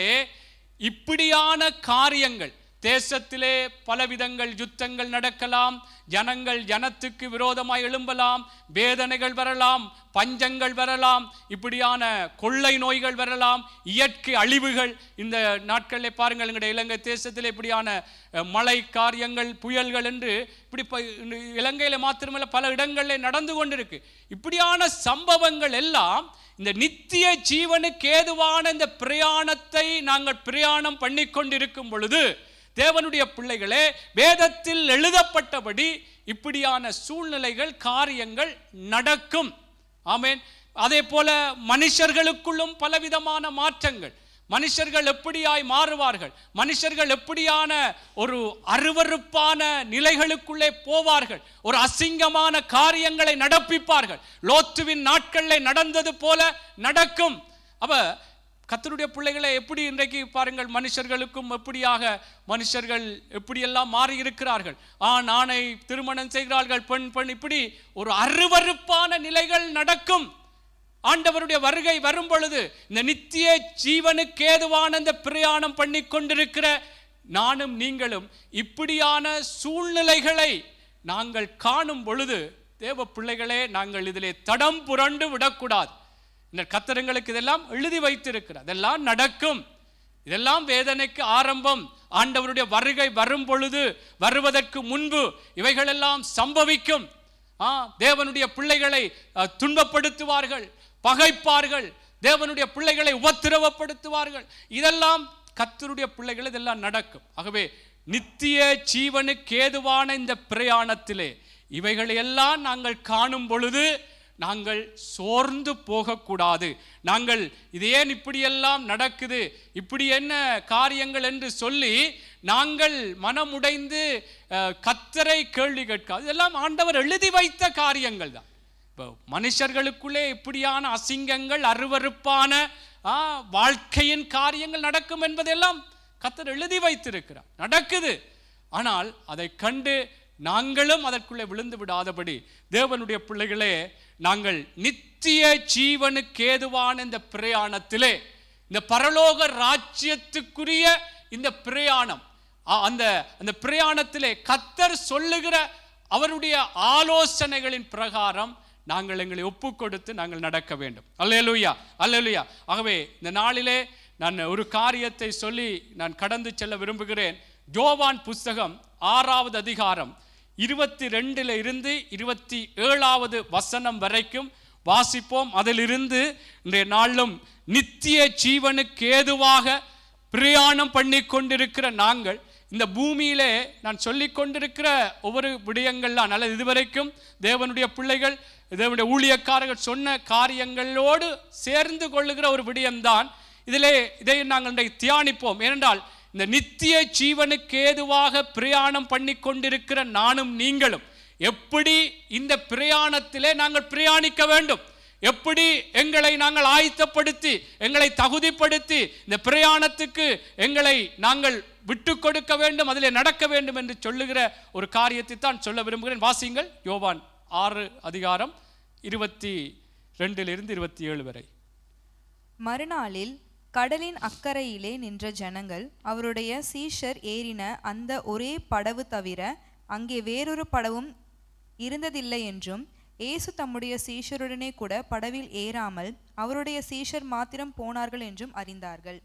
A: இப்படியான காரியங்கள், தேசத்திலே பலவிதங்கள் யுத்தங்கள் நடக்கலாம், ஜனங்கள் ஜனத்துக்கு விரோதமாய் எழும்பலாம், வேதனைகள் வரலாம், பஞ்சங்கள் வரலாம், இப்படியான கொள்ளை நோய்கள் வரலாம், இயற்கை அழிவுகள். இந்த நாட்களில் பாருங்கள், எங்களுடைய இலங்கை தேசத்தில் இப்படியான மழை காரியங்கள், புயல்கள் என்று இப்படி இலங்கையில் மாத்திரமல்ல பல இடங்களில் நடந்து கொண்டிருக்கு. இப்படியான சம்பவங்கள் எல்லாம் இந்த நித்திய ஜீவனுக்கு ஏதுவான இந்த பிரயாணத்தை நாங்கள் பிரயாணம் பண்ணி கொண்டிருக்கும் பொழுது, தேவனுடைய பிள்ளைகளே, வேதத்தில் எழுதப்பட்டபடி இப்படியான சூழ்நிலைகள், காரியங்கள் நடக்கும். ஆமென். அதே போல மனுஷர்களுக்குள்ளும் பலவிதமான மாற்றங்கள், மனுஷர்கள் எப்படியாய் மாறுவார்கள், மனுஷர்கள் எப்படியான ஒரு அருவருப்பான நிலைகளுக்குள்ளே போவார்கள், ஒரு அசிங்கமான காரியங்களை நடப்பிப்பார்கள். லோத்துவின் நாட்களில் நடந்தது போல நடக்கும். அப்ப கர்த்தருடைய பிள்ளைகளை எப்படி இன்றைக்கு பாருங்கள், மனுஷர்களுக்கும் எப்படியாக மனுஷர்கள் எப்படியெல்லாம் மாறி இருக்கிறார்கள். ஆணை திருமணம் செய்கிறார்கள், பெண் இப்படி ஒரு அருவருப்பான நிலைகள் நடக்கும். ஆண்டவருடைய வருகை வரும் பொழுது இந்த நித்திய ஜீவனுக்கு ஏதுவான இந்த பிரயாணம் பண்ணி கொண்டிருக்கிற நானும் நீங்களும் இப்படியான சூழ்நிலைகளை நாங்கள் காணும் பொழுது, தேவ பிள்ளைகளே, நாங்கள் இதிலே தடம் புரண்டு விடக்கூடாது. இந்த கர்த்தருக்கு இதெல்லாம் எழுதி வைத்திருக்கிறார், இதெல்லாம் நடக்கும், இதெல்லாம் வேதனைக்கு ஆரம்பம். ஆண்டவருடைய வருகை வரும் பொழுது, வருவதற்கு முன்பு இவைகளெல்லாம் சம்பவிக்கும். தேவனுடைய பிள்ளைகளை துன்பப்படுத்துவார்கள், பகைப்பார்கள், தேவனுடைய பிள்ளைகளை உபத்திரவப்படுத்துவார்கள். இதெல்லாம் கர்த்தருடைய பிள்ளைகள், இதெல்லாம் நடக்கும். ஆகவே நித்திய ஜீவனுக்கு ஏதுவான இந்த பிரயாணத்திலே இவைகளையெல்லாம் நாங்கள் காணும் பொழுது நாங்கள் சோர்ந்து போகக்கூடாது. நாங்கள் இது ஏன் இப்படியெல்லாம் நடக்குது, இப்படி என்ன காரியங்கள் என்று சொல்லி நாங்கள் மனமுடைந்து கர்த்தரை கேள்வி கேட்காது. இதெல்லாம் ஆண்டவர் எழுதி வைத்த காரியங்கள் தான். இப்போ மனுஷர்களுக்குள்ளே இப்படியான அசிங்கங்கள், அருவருப்பான வாழ்க்கையின் காரியங்கள் நடக்கும் என்பதெல்லாம் கர்த்தர் எழுதி வைத்திருக்கிறார், நடக்குது. ஆனால் அதை கண்டு நாங்களும் அதற்குள்ளே விழுந்து விடாதபடி தேவனுடைய பிள்ளைகளே, நாங்கள் நித்திய ஜீவனுக்கு ஏதுவான இந்த பிரயாணத்திலே, இந்த பரலோக ராஜ்யத்துக்குரிய இந்த பிரயாணம், அந்த பிரயாணத்திலே கர்த்தர் சொல்லுகிற அவருடைய ஆலோசனைகளின் பிரகாரம் நாங்கள் எங்களை ஒப்பு கொடுத்து நாங்கள் நடக்க வேண்டும். அல்லேலூயா, அல்லேலூயா. ஆகவே இந்த நாளிலே நான் ஒரு காரியத்தை சொல்லி நான் கடந்து செல்ல விரும்புகிறேன். யோவான் புஸ்தகம் 6வது அதிகாரம் 22 இருந்து 27வது வசனம் வரைக்கும் வாசிப்போம். அதிலிருந்து இன்றைய நாளிலும் நித்திய ஜீவனுக்கு ஏதுவாக பிரயாணம் பண்ணி கொண்டிருக்கிற நாங்கள் இந்த பூமியிலே நான் சொல்லிக் கொண்டிருக்கிற ஒவ்வொரு விடயங்கள்லாம் நல்லது. இதுவரைக்கும் தேவனுடைய பிள்ளைகள், தேவனுடைய ஊழியக்காரர்கள் சொன்ன காரியங்களோடு சேர்ந்து கொள்ளுகிற ஒரு விடயம்தான் இதை நாங்கள் தியானிப்போம். ஏனென்றால் இந்த நித்திய ஜீவனுக்கு ஏதுவாக பிரயாணம் பண்ணி கொண்டிருக்கிற நானும் நீங்களும் எப்படி இந்த பிரயாணத்திலே நாங்கள் பிரயாணிக்க வேண்டும், எப்படி எங்களை நாங்கள் ஆயத்தப்படுத்தி எங்களை தகுதிப்படுத்தி இந்த பிரயாணத்துக்கு எங்களை நாங்கள் விட்டு கொடுக்க வேண்டும், அதிலே நடக்க வேண்டும் என்று சொல்லுகிற ஒரு காரியத்தை தான் சொல்ல விரும்புகிறேன். வாசியுங்கள். யோவான் 6 அதிகாரம் 22 27 வரை.
B: மறுநாளில் கடலின் அக்கறையிலே நின்ற ஜனங்கள் அவருடைய சீஷர் ஏறின அந்த ஒரே படவு தவிர அங்கே வேறொரு படவும் இருந்ததில்லை என்றும், இயேசு தம்முடைய சீஷருடனே கூட படவில் ஏறாமல் அவருடைய சீஷர் மாத்திரம் போனார்கள் என்றும் அறிந்தார்கள்.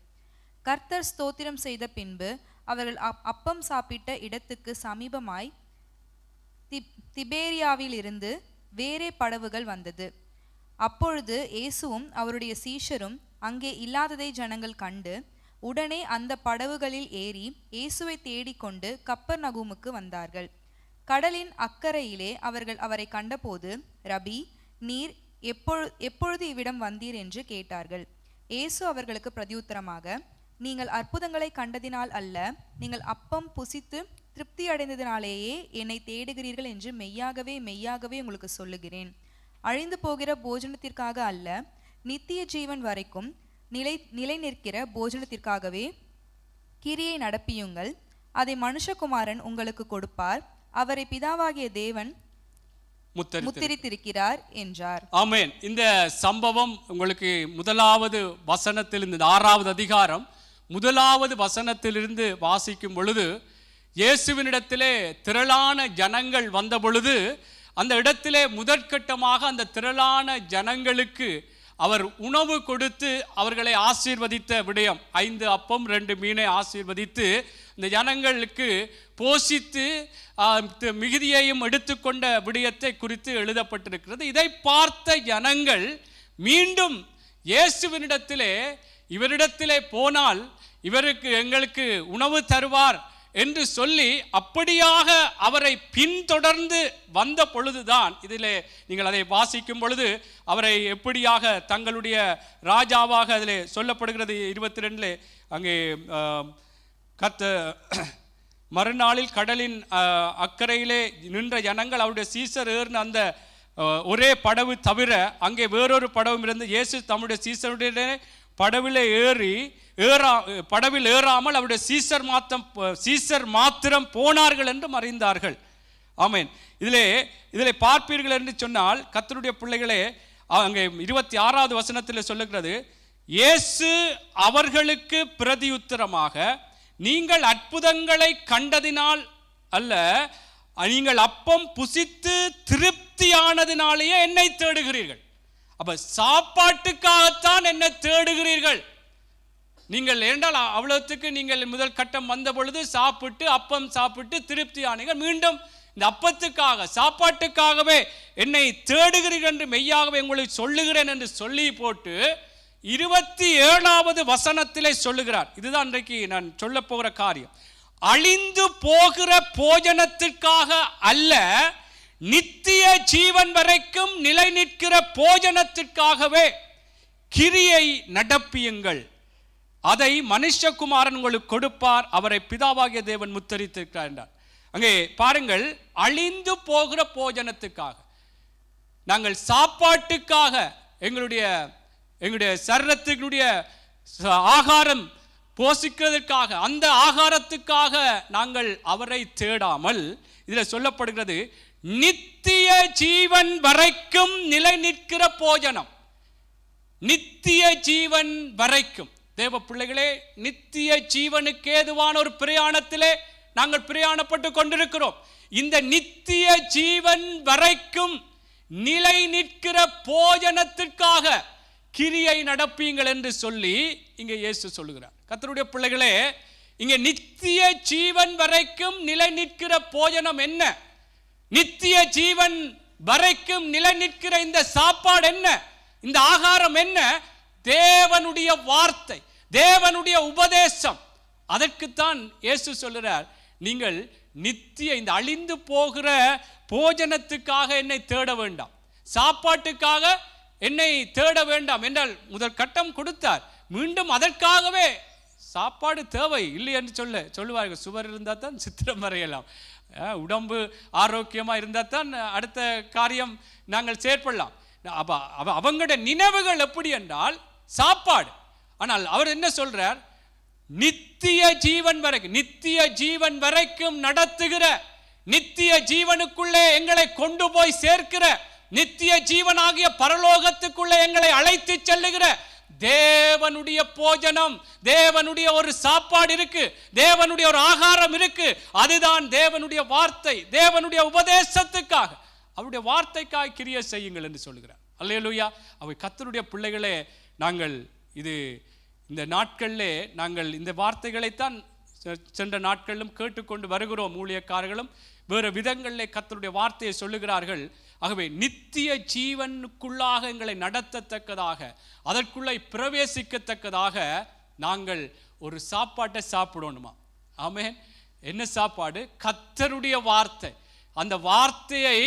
B: கர்த்தர் ஸ்தோத்திரம் செய்த பின்பு அவர்கள் அப்பம் சாப்பிட்ட இடத்துக்கு சமீபமாய் திபேரியாவில் இருந்து வேறே படவுகள் வந்தது. அப்பொழுது இயேசுவும் அவருடைய சீஷரும் அங்கே இல்லாததை ஜனங்கள் கண்டு உடனே அந்த படவுகளில் ஏறி இயேசுவை தேடிக்கொண்டு கப்பர்நகூமுக்கு வந்தார்கள். கடலின் அக்கறையிலே அவர்கள் அவரை கண்டபோது, ரபி, நீர் எப்பொழுது இவ்விடம் வந்தீர் என்று கேட்டார்கள். இயேசு அவர்களுக்கு பிரதியுத்தரமாக, நீங்கள் அற்புதங்களை கண்டதினால் அல்ல, நீங்கள் அப்பம் புசித்து திருப்தி அடைந்ததினாலேயே என்னை தேடுகிறீர்கள் என்று மெய்யாகவே மெய்யாகவே உங்களுக்கு சொல்லுகிறேன். அழிந்து போகிற போஜனத்திற்காக அல்ல, நித்திய ஜீவன் வரைக்கும் நிலை நிற்கிற போஜனத்திற்காகவே கிரியை நடப்பியுங்கள். அதை மனுஷகுமாரன் உங்களுக்கு கொடுப்பார். அவரை பிதாவாகிய தேவன் முத்திரித்திருக்கிறார் என்றார்.
A: ஆமென். இந்த சம்பவம் உங்களுக்கு முதலாவது வசனத்தில், இந்த 6வது அதிகாரம் 1வது வசனத்திலிருந்து வாசிக்கும் பொழுது, இயேசுவினிடத்திலே திரளான ஜனங்கள் வந்த பொழுது அந்த இடத்திலே முதற்கட்டமாக அந்த திரளான ஜனங்களுக்கு அவர் உணவு கொடுத்து அவர்களை ஆசீர்வதித்த விடயம், 5 அப்பம் 2 மீனை ஆசீர்வதித்து இந்த ஜனங்களுக்கு போஷித்து மிகுதியையும் எடுத்துக்கொண்ட விடயத்தை குறித்து எழுதப்பட்டிருக்கிறது. இதை பார்த்த ஜனங்கள் மீண்டும் இயேசுவினிடத்திலே, இவரிடத்திலே போனால் எங்களுக்கு உணவு தருவார் என்று சொல்லி அப்படியாக அவரை பின்தொடர்ந்து வந்த பொழுதுதான், இதிலே நீங்கள் அதை வாசிக்கும் பொழுது அவரை எப்படியாக தங்களுடைய ராஜாவாக அதிலே சொல்லப்படுகிறது. 22 அங்கே மறுநாளில் கடலின் அக்கறையிலே நின்ற ஜனங்கள் அவருடைய சீசர் ஏறின அந்த ஒரே படவு தவிர அங்கே வேறொரு படவும் இருந்து இயேசு தம்முடைய சீசருடைய படவில் ஏறாமல் அவருடைய சீசர் மாத்திரம் போனார்கள் என்றும் அறிந்தார்கள். ஆமென். இதிலே பார்ப்பீர்கள் என்று சொன்னால், கர்த்தருடைய பிள்ளைகளே, அங்கே 26வது வசனத்தில் சொல்லுகிறது, இயேசு அவர்களுக்கு பிரதியுத்தரமாக, நீங்கள் அற்புதங்களை கண்டதினால் அல்ல, நீங்கள் அப்பம் புசித்து திருப்தியானதினாலேயே என்னை தேடுகிறீர்கள். அப்ப சாப்பாட்டுக்காகத்தான் என்னை தேடுகிறீர்கள் நீங்கள். என்றால் அவ்வளவுக்கு நீங்கள் முதல் கட்டம் வந்த பொழுது சாப்பிட்டு அப்பம் சாப்பிட்டு திருப்தி ஆனீர்கள். மீண்டும் இந்த அப்பத்துக்காக சாப்பாட்டுக்காகவே என்னை தேடுகிறீர்கள் என்று மெய்யாகவே உங்களுக்கு சொல்லுகிறேன் என்று சொல்லி போட்டு 27வது வசனத்திலே சொல்லுகிறார். இதுதான் இன்றைக்கு நான் சொல்ல போகிற காரியம். அழிந்து போகிற போஜனத்திற்காக அல்ல, நித்திய ஜீவன் வரைக்கும் நிலை நிற்கிற போஜனத்திற்காகவே கிரியை நடப்பியுங்கள். அதை மனுஷகுமாரன் உங்களுக்கு கொடுப்பார், அவரை பிதாவாகிய தேவன் முத்தரித்திருக்கிறார் என்றார். அங்கே பாருங்கள், அழிந்து போகிற போஜனத்துக்காக, நாங்கள் சாப்பாட்டுக்காக, எங்களுடைய சரீரத்தினுடைய ஆகாரம் போஷிக்கிறதுக்காக, அந்த ஆகாரத்துக்காக நாங்கள் அவரை தேடாமல், இதில் சொல்லப்படுகிறது நித்திய ஜீவன் வரைக்கும் நிலை நிற்கிற போஜனம். நித்திய ஜீவன் வரைக்கும். தேவ பிள்ளைகளே, நித்திய ஜீவனுக்கு ஏதுவான ஒரு பிரயாணத்திலே நாங்கள் பிரயாணப்பட்டு கொண்டிருக்கிறோம். இந்த நித்திய ஜீவன் வரைக்கும் நிலை நிற்கிற போஜனத்திற்காக கிரியை நடப்பீங்கள் என்று சொல்லி இங்கே இயேசு சொல்லுகிறார். கர்த்தருடைய பிள்ளைகளே, இங்கே நித்திய ஜீவன் வரைக்கும் நிலை நிற்கிற போஜனம் என்ன? நித்திய ஜீவன் வரைக்கும் நிலை நிற்கிற இந்த சாப்பாடு என்ன? இந்த ஆகாரம் என்ன? தேவனுடைய வார்த்தை, தேவனுடைய உபதேசம். அதற்குத்தான் இயேசு சொல்லுகிறார், நீங்கள் நித்திய இந்த அழிந்து போகிற போஜனத்துக்காக என்னை தேட வேண்டாம், சாப்பாட்டுக்காக என்னை தேட வேண்டாம் என்றால் முதல் கட்டம் கொடுத்தார். மீண்டும் அதற்காகவே சாப்பாடு தேவை இல்லை என்று சொல்லுவார்கள். சுவர் இருந்தால் தான் சித்திரம் வரையலாம், உடம்பு ஆரோக்கியமாக இருந்தால் தான் அடுத்த காரியம் நாங்கள் செயற்படலாம். அவங்களோட நினைவுகள் எப்படி என்றால் சாப்பாடு. ஆனால் அவர் என்ன சொல்றார்? நித்திய ஜீவன் வரைக்கும், நித்திய ஜீவன் வரைக்கும் நடத்துகிற, நித்திய ஜீவனுக்குள்ளே எங்களை கொண்டு போய் சேர்க்கிற, நித்திய ஜீவனாகிய பரலோகத்துக்குள்ளே எங்களை அழைத்து செல்லுகிற தேவனுடைய போஜனம், தேவனுடைய ஒரு சாப்பாடு இருக்கு, தேவனுடைய ஒரு ஆகாரம் இருக்கு. அதுதான் தேவனுடைய வார்த்தை. தேவனுடைய உபதேசத்துக்காக, அவருடைய வார்த்தைக்காக கிரியை செய்யுங்கள் என்று சொல்லுகிறார். அல்லேலூயா. அவை கர்த்தருடைய பிள்ளைகளே, நாங்கள் இந்த நாட்களிலே நாங்கள் இந்த வார்த்தைகளைத்தான் சென்ற நாட்களிலும் கேட்டுக்கொண்டு வருகிறோம். ஊழியக்காரர்களும் வேறு விதங்களிலே கர்த்தருடைய வார்த்தையை சொல்லுகிறார்கள். ஆகவே நித்திய ஜீவனுக்குள்ளாக எங்களை நடத்தத்தக்கதாக, அதற்குள்ளே பிரவேசிக்கத்தக்கதாக நாங்கள் ஒரு சாப்பாட்டை சாப்பிடணுமா? ஆமென். என்ன சாப்பாடு? கர்த்தருடைய வார்த்தை. அந்த வார்த்தையை,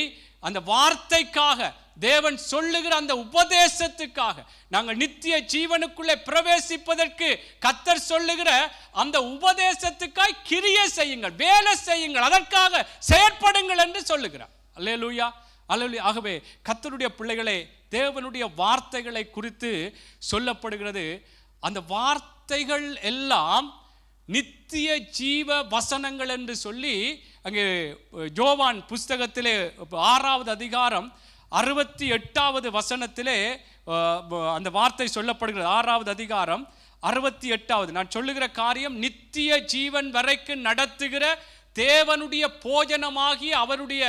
A: அந்த வார்த்தைக்காக, தேவன் சொல்லுகிற அந்த உபதேசத்துக்காக நாங்கள் நித்திய ஜீவனுக்குள்ளே பிரவேசிப்பதற்கு கர்த்தர் சொல்லுகிற அந்த உபதேசத்துக்காக கிரியை செய்யுங்கள், வேலை செய்யுங்கள், அதற்காக செயற்படுங்கள் என்று சொல்லுகிறார். அல்லேலூயா, அல்லேலூயா. ஆகவே கர்த்தருடைய பிள்ளைகளே, தேவனுடைய வார்த்தைகளை குறித்து சொல்லப்படுகிறது. அந்த வார்த்தைகள் எல்லாம் நித்திய ஜீவ வசனங்கள் என்று சொல்லி அங்கே யோவான் புஸ்தகத்திலே 6வது அதிகாரம் 68வது வசனத்திலே அந்த வார்த்தை சொல்லப்படுகிறது. 6வது அதிகாரம் 68வது. நான் சொல்லுகிற காரியம், நித்திய ஜீவன் வரைக்கும் நடத்துகிற தேவனுடைய போஜனமாகிய அவருடைய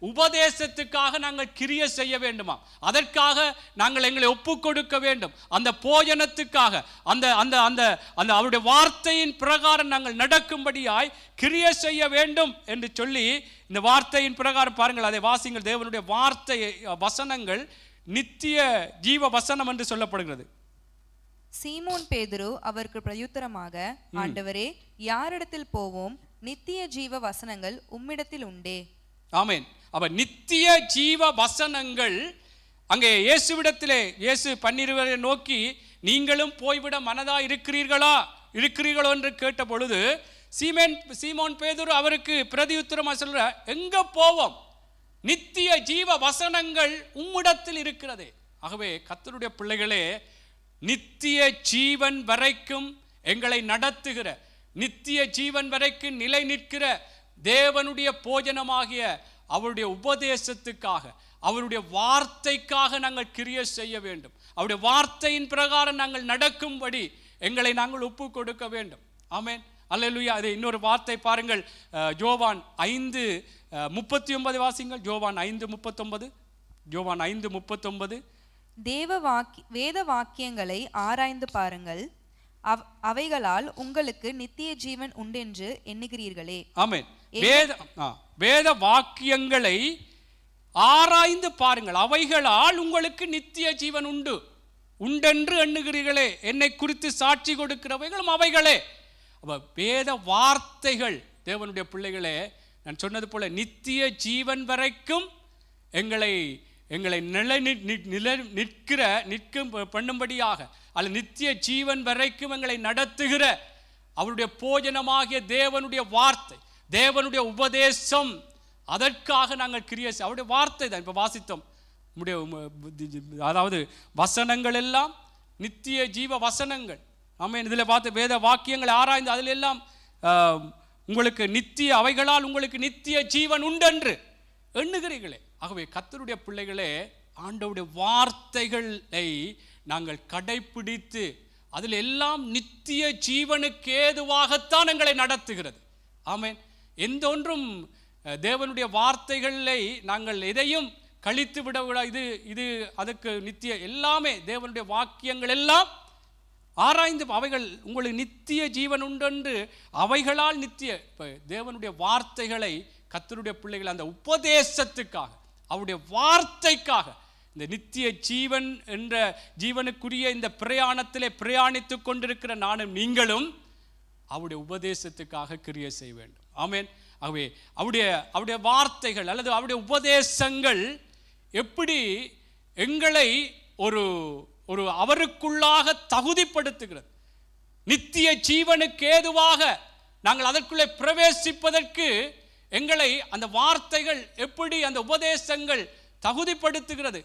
A: உபதேசத்துக்காக நாங்கள் கிரியை செய்ய வேண்டுமா? அதற்காக நாங்கள் எங்களை ஒப்பு கொடுக்க வேண்டும். அந்த போஜனத்துக்காக, அந்த அந்த அந்த அந்த அவருடைய வார்த்தையின் பிரகாரம் நாங்கள் நடக்கும்படியாய் கிரியை செய்ய வேண்டும் என்று சொல்லி இந்த வார்த்தையின் பிரகாரம் பாருங்கள், அதை வாசிங்கள். தேவனுடைய வார்த்தை வசனங்கள் நித்திய ஜீவ வசனம் என்று சொல்லப்படுகிறது.
B: சீமோன் பேதுரு அவருக்கு பிரயுத்தரமாக, ஆண்டவரே, யாரிடத்தில் போவோம்? நித்திய ஜீவ வசனங்கள் உம்மிடத்தில் உண்டே.
A: ஆமென். அப்ப நித்திய ஜீவ வசனங்கள் அங்கே இயேசுவிடத்திலே, இயேசு 12 நோக்கி நீங்களும் போய்விட மனதா இருக்கிறீர்களோ என்று கேட்ட பொழுது சீமோன் பேதுரு அவருக்கு பிரதியுத்தரமா சொல்ற, எங்க போவோம்? நித்திய ஜீவ வசனங்கள் உம்மிடத்தில் இருக்கிறதே. ஆகவே கர்த்தருடைய பிள்ளைகளே, நித்திய ஜீவன் வரைக்கும் எங்களை நடத்துகிற, நித்திய ஜீவன் வரைக்கும் நிலை நிற்கிற தேவனுடைய போஜனமாகிய அவருடைய உபதேசத்துக்காக, அவருடைய வார்த்தைக்காக நாங்கள் கிரியை செய்ய வேண்டும். அவருடைய வார்த்தையின் பிரகாரம் நாங்கள் நடக்கும்படி எங்களை நாங்கள் ஒப்பு கொடுக்க வேண்டும். ஆமென். அல்லேலூயா. அது இன்னொரு வார்த்தை பாருங்கள், யோவான் 5:39 வாசிங்கள். யோவான் 5:39. யோவான் 5:39.
B: வேத வாக்கியங்களை ஆராய்ந்து பாருங்கள், அவைகளால் உங்களுக்கு நித்திய ஜீவன் உண்டென்று எண்ணுகிறீர்களே.
A: ஆமென். வேத வாக்கியங்களை ஆராய்ந்து பாருங்கள், அவைகளால் உங்களுக்கு நித்திய ஜீவன் உண்டென்று எண்ணுகிறீர்களே. என்னை குறித்து சாட்சி கொடுக்கிறவைகளும் அவைகளே. வேத வார்த்தைகள், தேவனுடைய பிள்ளைகளே, நான் சொன்னது போல நித்திய ஜீவன் வரைக்கும் எங்களை நிற்கும் பண்ணும்படியாக அல்ல நித்திய ஜீவன் வரைக்கும் எங்களை நடத்துகிற அவருடைய போஜனமாகிய தேவனுடைய வார்த்தை, தேவனுடைய உபதேசம், அதற்காக நாங்கள் கிரியை அவருடைய வார்த்தை தான். இப்போ வாசித்தோம், அதாவது வசனங்கள் எல்லாம் நித்திய ஜீவ வசனங்கள். ஆமென். இதில் பார்த்து வேத வாக்கியங்களை ஆராய்ந்து அதில் எல்லாம் உங்களுக்கு அவைகளால் உங்களுக்கு நித்திய ஜீவன் உண்டென்று எண்ணுகிறீர்களே. ஆகவே கர்த்தருடைய பிள்ளைகளே, ஆண்டவருடைய வார்த்தைகளை நாங்கள் கடைப்பிடித்து அதில் எல்லாம் நித்திய ஜீவனுக்கு ஏதுவாகத்தான் எங்களை நடத்துகிறது. ஆமென். எந்த ஒன்றும் தேவனுடைய வார்த்தைகளை நாங்கள் எதையும் கழித்து விட இது அதுக்கு நித்திய எல்லாமே தேவனுடைய வாக்கியங்கள் எல்லாம் ஆராய்ந்து அவைகள் உங்களுக்கு நித்திய ஜீவன் உண்டென்று அவைகளால் நித்திய தேவனுடைய வார்த்தைகளை கர்த்தருடைய பிள்ளைகள் அந்த உபதேசத்துக்காக அவருடைய வார்த்தைக்காக இந்த நித்திய ஜீவன் என்ற ஜீவனுக்குரிய இந்த பிரயாணத்திலே பிரயாணித்து கொண்டிருக்கிற நானும் நீங்களும் அவருடைய உபதேசத்துக்காக கிரியை செய்ய வேண்டும். ஆமென். ஆகவே அவருடைய வார்த்தைகள் அல்லது அவருடைய உபதேசங்கள் எப்படி எங்களை ஒரு அவருக்குள்ளாக தகுதிப்படுத்துகிறது, நித்திய ஜீவனுக்கு ஏதுவாக நாங்கள் அதற்குள்ளே பிரவேசிப்பதற்கு எங்களை அந்த வார்த்தைகள் எப்படி அந்த உபதேசங்கள் தகுதிப்படுத்துகிறது,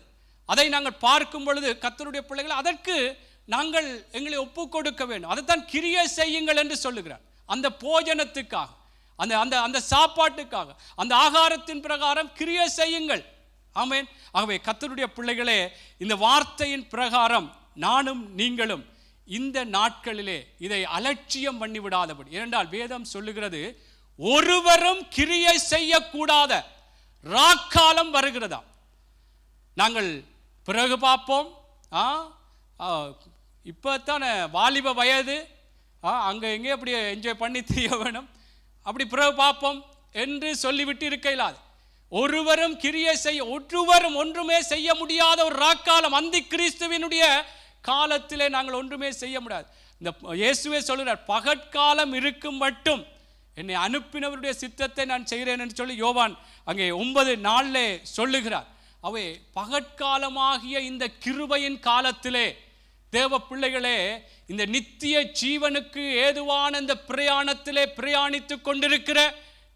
A: அதை நாங்கள் பார்க்கும் பொழுது கர்த்தருடைய பிள்ளைகள் அதற்கு நாங்கள் எங்களை ஒப்பு கொடுக்க வேண்டும். அதைத்தான் கிரியை செய்யுங்கள் என்று சொல்லுகிறார். அந்த போஜனத்துக்காக, அந்த சாப்பாட்டுக்காக, அந்த ஆகாரத்தின் பிரகாரம் கிரியை செய்யுங்கள். ஆமென். ஆகவே கர்த்தருடைய பிள்ளைகளே, இந்த வார்த்தையின் பிரகாரம் நானும் நீங்களும் இந்த நாட்களிலே இதை அலட்சியம் பண்ணிவிடாதபடி, ஏனென்றால் வேதம் சொல்லுகிறது ஒருவரும் கிரியை செய்யக்கூடாத ராக்காலம் வருகிறதா. நாங்கள் பிறகு பார்ப்போம், இப்போ தானே வாலிப வயது, அங்கே எங்கே அப்படி என்ஜாய் பண்ணி தெரிய வேணும், அப்படி பிறகு பார்ப்போம் என்று சொல்லிவிட்டு இருக்க இல்லாது. ஒருவரும் கிரியை ஒருவரும் ஒன்றுமே செய்ய முடியாத ஒரு ராக்காலம், அந்தி கிறிஸ்துவினுடைய காலத்திலே நாங்கள் ஒன்றுமே செய்ய முடியாது. இந்த இயேசுவே சொல்கிறார், பகற்காலம் இருக்கும் மட்டும் என்னை அனுப்பினவருடைய சித்தத்தை நான் செய்கிறேன் என்று சொல்லி யோவான் அங்கே 9:4 சொல்லுகிறார். அவை பகற்காலமாகிய இந்த கிருபையின் காலத்திலே தேவ பிள்ளைகளே, இந்த நித்திய ஜீவனுக்கு ஏதுவான இந்த பிரயாணத்திலே பிரயாணித்து கொண்டிருக்கிற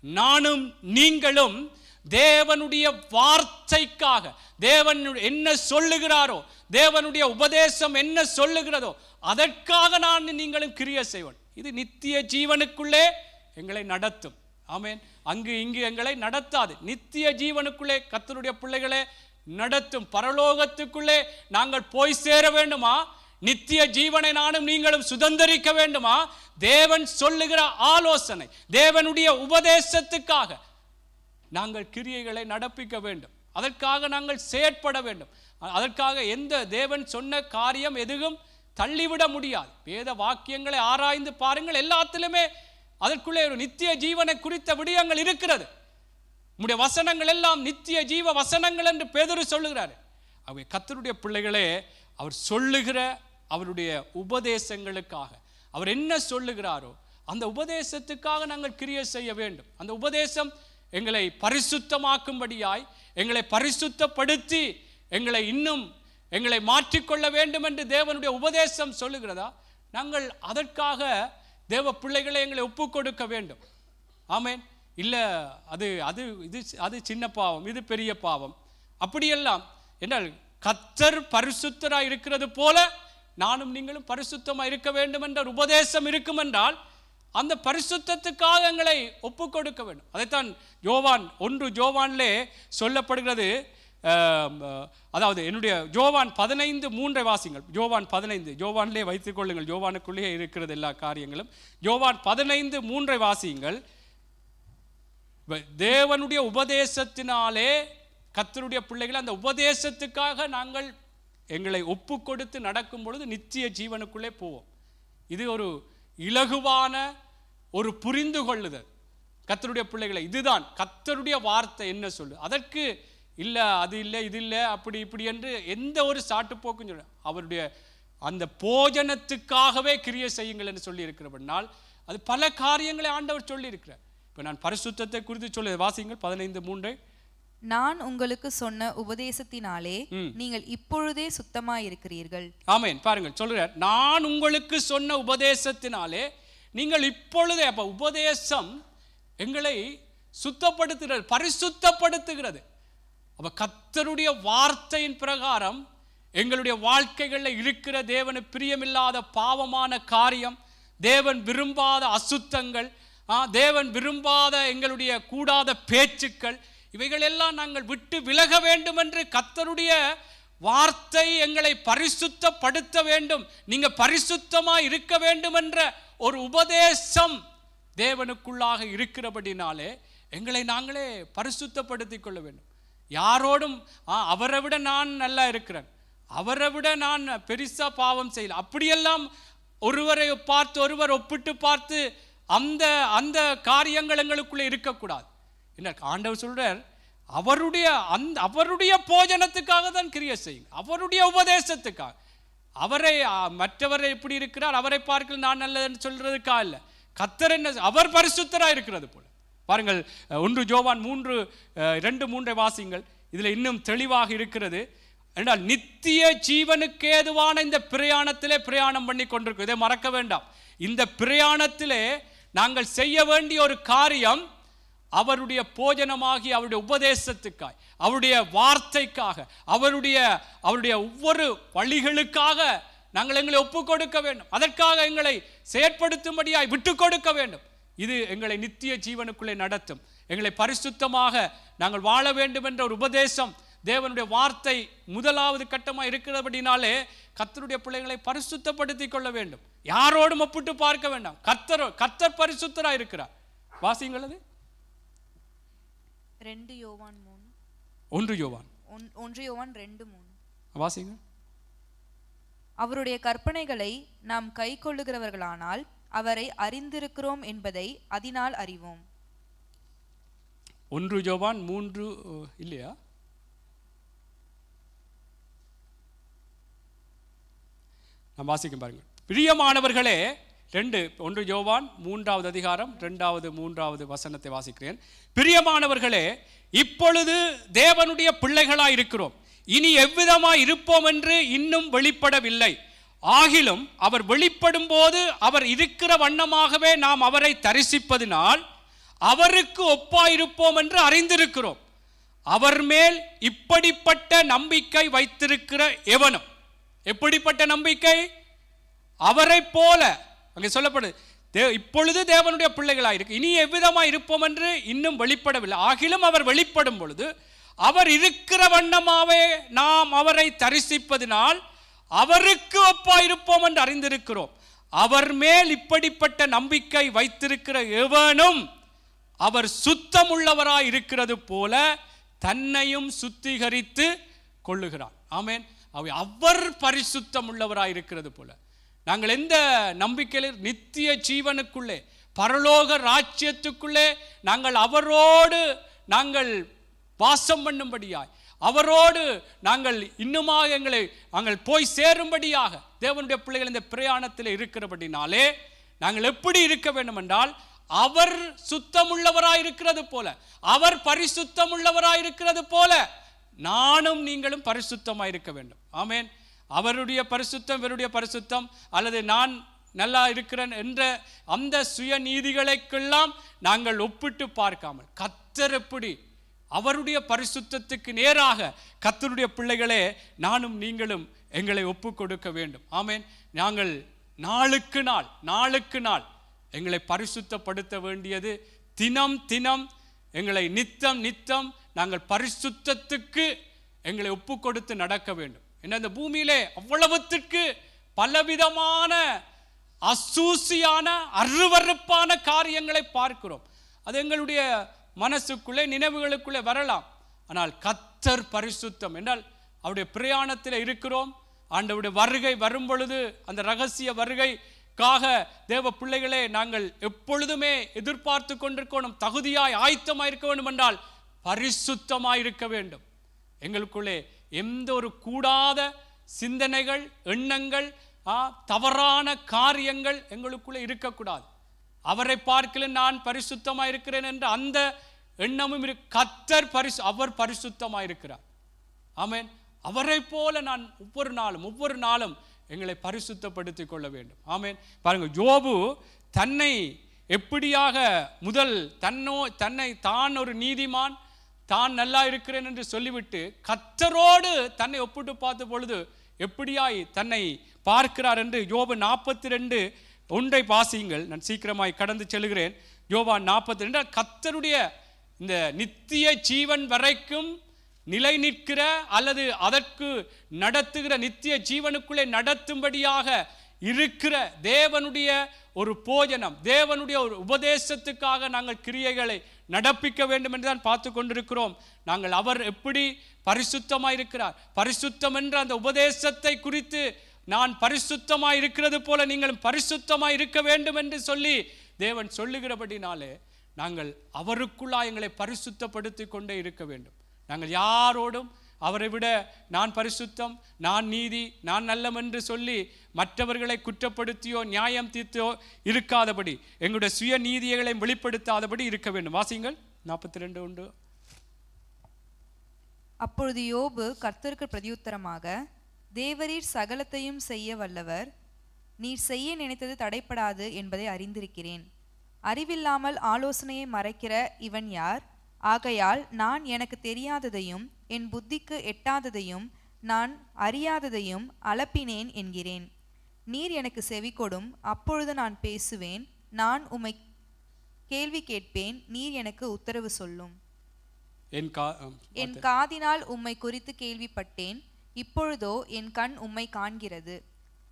A: நானும் நீங்களும் தேவனுடைய வார்த்தைக்காக, தேவன் என்ன சொல்லுகிறாரோ, தேவனுடைய உபதேசம் என்ன சொல்லுகிறதோ அதற்காக நான் நீங்களும் கிரியை செய்வோம். இது நித்திய ஜீவனுக்குள்ளே எங்களை நடத்தும். ஆமென். அங்கு இங்கு எங்களை நடத்தாது. நித்திய ஜீவனுக்குள்ளே கர்த்தருடைய பிள்ளைகளே நடத்தும். பரலோகத்துக்குள்ளே நாங்கள் போய் சேர வேண்டுமா, நித்திய ஜீவனை நானும் நீங்களும் சுதந்தரிக்க வேண்டுமா, தேவன் சொல்லுகிற ஆலோசனை, தேவனுடைய உபதேசத்துக்காக நாங்கள் கிரியைகளை நடப்பிக்க வேண்டும். அதற்காக நாங்கள் செயற்பட வேண்டும். அதற்காக எந்த தேவன் சொன்ன காரியம் எதுவும் தள்ளிவிட முடியாது. வேத வாக்கியங்களை ஆராய்ந்து பாருங்கள், எல்லாத்திலுமே அதற்குள்ளே ஒரு நித்திய ஜீவனை குறித்த விடயங்கள் இருக்கிறது. நம்முடைய வசனங்கள் எல்லாம் நித்திய ஜீவ வசனங்கள் என்று பேதுரு சொல்லுகிறார். அவை கர்த்தருடைய பிள்ளைகளே, அவர் சொல்லுகிற அவருடைய உபதேசங்களுக்காக, அவர் என்ன சொல்லுகிறாரோ அந்த உபதேசத்துக்காக நாங்கள் கிரியை செய்ய வேண்டும். அந்த உபதேசம் எங்களை பரிசுத்தமாக்கும்படியாய், எங்களை பரிசுத்தப்படுத்தி எங்களை மாற்றிக்கொள்ள வேண்டும் என்று தேவனுடைய உபதேசம் சொல்லுகிறதா, நாங்கள் அதற்காக தேவ பிள்ளைகளை எங்களை ஒப்பு கொடுக்க வேண்டும். ஆமென். இல்லை அது சின்ன பாவம், இது பெரிய பாவம், அப்படியெல்லாம் என்றால் கர்த்தர் பரிசுத்தராய் இருக்கிறது போல நானும் நீங்களும் பரிசுத்தமாக இருக்க வேண்டும் என்ற உபதேசம் இருக்கும் என்றால் அந்த பரிசுத்தத்துக்காக எங்களை ஒப்பு கொடுக்க வேண்டும். அதைத்தான் யோவான்லே சொல்லப்படுகிறது. அதாவது என்னுடைய யோவான் 15:3 வாசிங்கள். யோவான் 15, யோவான்லே வைத்துக் கொள்ளுங்கள், யோவானுக்குள்ளேயே இருக்கிறது எல்லா காரியங்களும். யோவான் 15:3 வாசியுங்கள். தேவனுடைய உபதேசத்தினாலே கர்த்தருடைய பிள்ளைகள் அந்த உபதேசத்துக்காக நாங்கள் எங்களை ஒப்பு கொடுத்து நடக்கும் பொழுது நித்திய ஜீவனுக்குள்ளே போவோம். இது ஒரு இலகுவான ஒரு புரிந்து கொள்ளுதல். கர்த்தருடைய பிள்ளைகளை, இதுதான் கர்த்தருடைய வார்த்தை என்ன சொல்லு, அதற்கு இல்லை அது இல்லை இது இல்லை அப்படி இப்படி என்று எந்த ஒரு சாட்டுப்போக்கும் சொல்ல, அவருடைய அந்த போஜனத்துக்காகவே கிரியை செய்யுங்கள் என்று சொல்லி இருக்கிறபடினால் அது பல காரியங்களை ஆண்டவர் சொல்லி இருக்கிறார். இப்போ நான் பரிசுத்தத்தை குறித்து சொல்ல வாசிங்கள் 15:3.
B: நான் உங்களுக்கு சொன்ன உபதேசத்தினாலே நீங்கள் இப்பொழுதே சுத்தமாயிருக்கிறீர்கள்.
A: ஆமென். பாருங்கள் சொல்றார், நான் உங்களுக்கு சொன்ன உபதேசத்தினாலே நீங்கள் இப்பொழுதே. அப்ப உபதேசம் எங்களை சுத்தப்படுத்துகிறது, பரிசுத்தப்படுத்துகிறது. அப்ப கர்த்தருடைய வார்த்தையின் பிரகாரம் எங்களுடைய வாழ்க்கைகளில் இருக்கிற தேவனு பிரியமில்லாத பாவமான காரியம், தேவன் விரும்பாத அசுத்தங்கள், தேவன் விரும்பாத எங்களுடைய கூடாத பேச்சுக்கள், இவைகளெல்லாம் நாங்கள் விட்டு விலக வேண்டும் என்று கர்த்தருடைய வார்த்தை எங்களை பரிசுத்தப்படுத்த வேண்டும். நீங்க பரிசுத்தமா இருக்க வேண்டும் என்ற ஒரு உபதேசம் தேவனுக்குள்ளாக இருக்கிறபடினாலே எங்களை நாங்களே பரிசுத்தப்படுத்திக் கொள்ள வேண்டும். யாரோடும் அவரை விட நான் நல்லா இருக்கிறேன், அவரை விட நான் பெருசா பாவம் செய்யல, அப்படியெல்லாம் ஒருவரை பார்த்து ஒருவர் ஒப்பிட்டு பார்த்து அந்த அந்த காரியங்கள் எங்களுக்குள்ளே இருக்கக்கூடாது. என்ன ஆண்டவர் சொல்றார், அவருடைய போஜனத்துக்காக தான் கிரியை செய்யுங்க, அவருடைய உபதேசத்துக்காக. அவரை மற்றவரை எப்படி இருக்கிறார், அவரை பார்க்க நான் நல்லதுன்னு சொல்றதுக்காக இல்லை. கர்த்தர் என்ன, அவர் பரிசுத்தராக இருக்கிறது போல. பாருங்கள் 1 யோவான் 3:2-3 வாசிங்கள். இதுல இன்னும் தெளிவாக இருக்கிறது. என்றால் நித்திய ஜீவனுக்கு ஏதுவான இந்த பிரயாணத்திலே பிரயாணம் பண்ணி கொண்டிருக்கும். இதை மறக்க வேண்டாம். இந்த பிரயாணத்திலே நாங்கள் செய்ய வேண்டிய ஒரு காரியம் அவருடைய போஜனமாகி அவருடைய உபதேசத்துக்காக, அவருடைய வார்த்தைக்காக, அவருடைய ஒவ்வொரு வழிகளுக்காக நாங்கள் எங்களை ஒப்பு கொடுக்க வேண்டும். அதற்காக எங்களை செயற்படுத்தும்படியாய் விட்டு கொடுக்க வேண்டும். இது எங்களை நித்திய ஜீவனுக்குள்ளே நடத்தும். எங்களை பரிசுத்தமாக நாங்கள் வாழ வேண்டும் என்ற ஒரு உபதேசம் தேவனுடைய வார்த்தை முதலாவது கட்டமாக இருக்கிறபடினாலே கர்த்தருடைய பிள்ளைகளை பரிசுத்தப்படுத்திக் கொள்ள வேண்டும். யாரோடும் ஒப்பிட்டு பார்க்க வேண்டாம். கர்த்தர் பரிசுத்தராக இருக்கிறார். வாசிங்கள் அது
B: 2 யோவான் 3.
A: 1 யோவான்
B: 2:3
A: வாசிங்க.
B: அவருடைய கற்பனைகளை நாம் கைக்கொள்ளுகிறவர்களானால் அவரை அறிந்திருக்கிறோம் என்பதை அதனால் அறிவோம்.
A: 1 யோவான் 3 இல்லையா? நான் வாசிக்க பாருங்கள். பிரியமானவர்களே, 1 யோவான் 3வது அதிகாரம் 2வது 3வது வசனத்தை வாசிக்கிறேன். பிரியமானவர்களே, இப்பொழுது தேவனுடைய பிள்ளைகளாய் இருக்கிறோம், இனி எவ்விதமாய் இருப்போம் என்று இன்னும் வெளிப்படவில்லை. ஆகிலும் அவர் வெளிப்படும் போது அவர் இருக்கிற வண்ணமாகவே நாம் அவரை தரிசிப்பதினால் அவருக்கு ஒப்பாயிருப்போம் என்று அறிந்திருக்கிறோம். அவர் மேல் இப்படிப்பட்ட நம்பிக்கை வைத்திருக்கிற எவனும். எப்படிப்பட்ட நம்பிக்கை? அவரை போல அங்கே சொல்லப்படுது. இப்பொழுது தேவனுடைய பிள்ளைகளாயிருக்கு, இனி எவ்விதமாய் இருப்போம் என்று இன்னும் வெளிப்படவில்லை. ஆகிலும் அவர் வெளிப்படும் பொழுது அவர் இருக்கிற வண்ணமாவே நாம் அவரை தரிசிப்பதினால் அவருக்கு ஒப்பாயிருப்போம் என்று அறிந்திருக்கிறோம். அவர் மேல் இப்படிப்பட்ட நம்பிக்கை வைத்திருக்கிற எவனும் அவர் சுத்தமுள்ளவராய் இருக்கிறது போல தன்னையும் சுத்திகரித்து கொள்ளுகிறார். ஆமென். அவர் பரிசுத்தம் உள்ளவராய் இருக்கிறது போல நாங்கள் எந்த நம்பிக்கையில் நித்திய ஜீவனுக்குள்ளே பரலோக ராஜ்யத்துக்குள்ளே நாங்கள் அவரோடு நாங்கள் வாசம் பண்ணும்படியாய், அவரோடு நாங்கள் இன்னுமாக நாங்கள் போய் சேரும்படியாக தேவனுடைய பிள்ளைகள் இந்த பிரயாணத்தில் இருக்கிறபடினாலே நாங்கள் எப்படி இருக்க வேண்டும் என்றால், அவர் சுத்தமுள்ளவராய் இருக்கிறது போல, அவர் பரிசுத்தம் உள்ளவராய் இருக்கிறது போல நானும் நீங்களும் பரிசுத்தமாய் இருக்க வேண்டும். ஆமென். அவருடைய பரிசுத்தம் இவருடைய பரிசுத்தம், அல்லது நான் நல்லா இருக்கிறேன் என்ற அந்த சுய நீதிகளுக்கெல்லாம் நாங்கள் ஒப்பிட்டு பார்க்காமல் கர்த்தர் எப்படி அவருடைய பரிசுத்தத்துக்கு நேராக கர்த்தருடைய பிள்ளைகளே நானும் நீங்களும் எங்களை ஒப்பு கொடுக்க வேண்டும். ஆமென். நாங்கள் நாளுக்கு நாள் எங்களை பரிசுத்தப்படுத்த வேண்டியது தினம் எங்களை நித்தம் நாங்கள் பரிசுத்தத்துக்கு எங்களை ஒப்பு கொடுத்து நடக்க வேண்டும். என்ன, இந்த பூமியிலே அவ்வளவுத்திற்கு பலவிதமான அசூசியான அருவருப்பான காரியங்களை பார்க்கிறோம். அது எங்களுடைய மனசுக்குள்ளே நினைவுகளுக்குள்ளே வரலாம். ஆனால் கர்த்தர் பரிசுத்தம் என்றால் அவருடைய பிரயாணத்தில் இருக்கிறோம். ஆண்டவருடைய வருகை வரும் பொழுது அந்த ரகசிய வருகைக்காக தேவ பிள்ளைகளே நாங்கள் எப்பொழுதுமே எதிர்பார்த்து கொண்டிருக்கணும். தகுதியாய் ஆயத்தமாய் இருக்க வேண்டும் என்றால் பரிசுத்தமாய் இருக்க வேண்டும். எங்களுக்குள்ளே எந்த ஒரு கூடாத சிந்தனைகள், எண்ணங்கள், தவறான காரியங்கள் எங்களுக்குள்ளே இருக்கக்கூடாது. அவரை பார்க்கல நான் பரிசுத்தமாக இருக்கிறேன் என்ற அந்த எண்ணமும் கர்த்தர் அவர் பரிசுத்தமாக இருக்கிறார். ஆமென். அவரை போல நான் ஒவ்வொரு நாளும் எங்களை பரிசுத்தப்படுத்திக் கொள்ள வேண்டும். ஆமென். பாருங்க, யோபு தன்னை எப்படியாக தன்னை தான் ஒரு நீதிமான், தான் நல்லா இருக்கிறேன் என்று சொல்லிவிட்டு கர்த்தரோடு தன்னை ஒப்பிட்டு பார்த்த பொழுது எப்படியாய் தன்னை பார்க்கிறார் என்று யோபு 42:1 வாசியுங்கள். நான் சீக்கிரமாய் கடந்து செல்கிறேன். யோபா 42. கர்த்தருடைய இந்த நித்திய ஜீவன் வரைக்கும் நிலை நிற்கிற அல்லது அதற்கு நடத்துகிற நித்திய ஜீவனுக்குள்ளே நடத்தும்படியாக இருக்கிற தேவனுடைய ஒரு போஜனம், தேவனுடைய ஒரு உபதேசத்துக்காக நாங்கள் கிரியைகளை நடப்பிக்க வேண்டும் என்று தான் பார்த்து கொண்டிருக்கிறோம். நாங்கள் அவர் எப்படி பரிசுத்தமாய் இருக்கிறார், பரிசுத்தம் என்ற அந்த உபதேசத்தை குறித்து நான் பரிசுத்தமாய் இருக்கிறது போல நீங்களும் பரிசுத்தமாய் இருக்க வேண்டும் என்று சொல்லி தேவன் சொல்லுகிறபடினாலே நாங்கள் அவருக்குள்ளா எங்களை பரிசுத்தப்படுத்தி கொண்டே இருக்க வேண்டும். நாங்கள் யாரோடும் அவரை விட நான் பரிசுத்தம், நான் நீதி, நான் நல்லம் என்று சொல்லி மற்றவர்களை குற்றப்படுத்தியோ நியாயம் தீர்த்தோ இருக்காதபடி, எங்களுடைய சுய நீதிகளை வெளிப்படுத்தாதபடி இருக்க வேண்டும். வாசிங்கள் 42:1.
B: அப்பொழுது யோபு கர்த்தருக்கு பிரதியுத்தரமாக, தேவரீர் சகலத்தையும் செய்ய வல்லவர், நீர் செய்ய நினைத்தது தடைப்படாது என்பதை அறிந்திருக்கிறேன். அறிவில்லாமல் ஆலோசனையை மறைக்கிற இவன் யார்? ஆகையால் நான் எனக்கு தெரியாததையும் என் புத்திக்கு எட்டாததையும் நான் அறியாததையும் அளப்பினேன் என்கிறேன். நீர் எனக்கு செவி கொடும், அப்பொழுது நான் பேசுவேன். நான் உம்மை கேள்வி கேட்பேன், நீர் எனக்கு உத்தரவு சொல்லும். என் காதினால் உம்மை குறித்து கேள்விப்பட்டேன், இப்பொழுதோ என் கண் உம்மை காண்கிறது.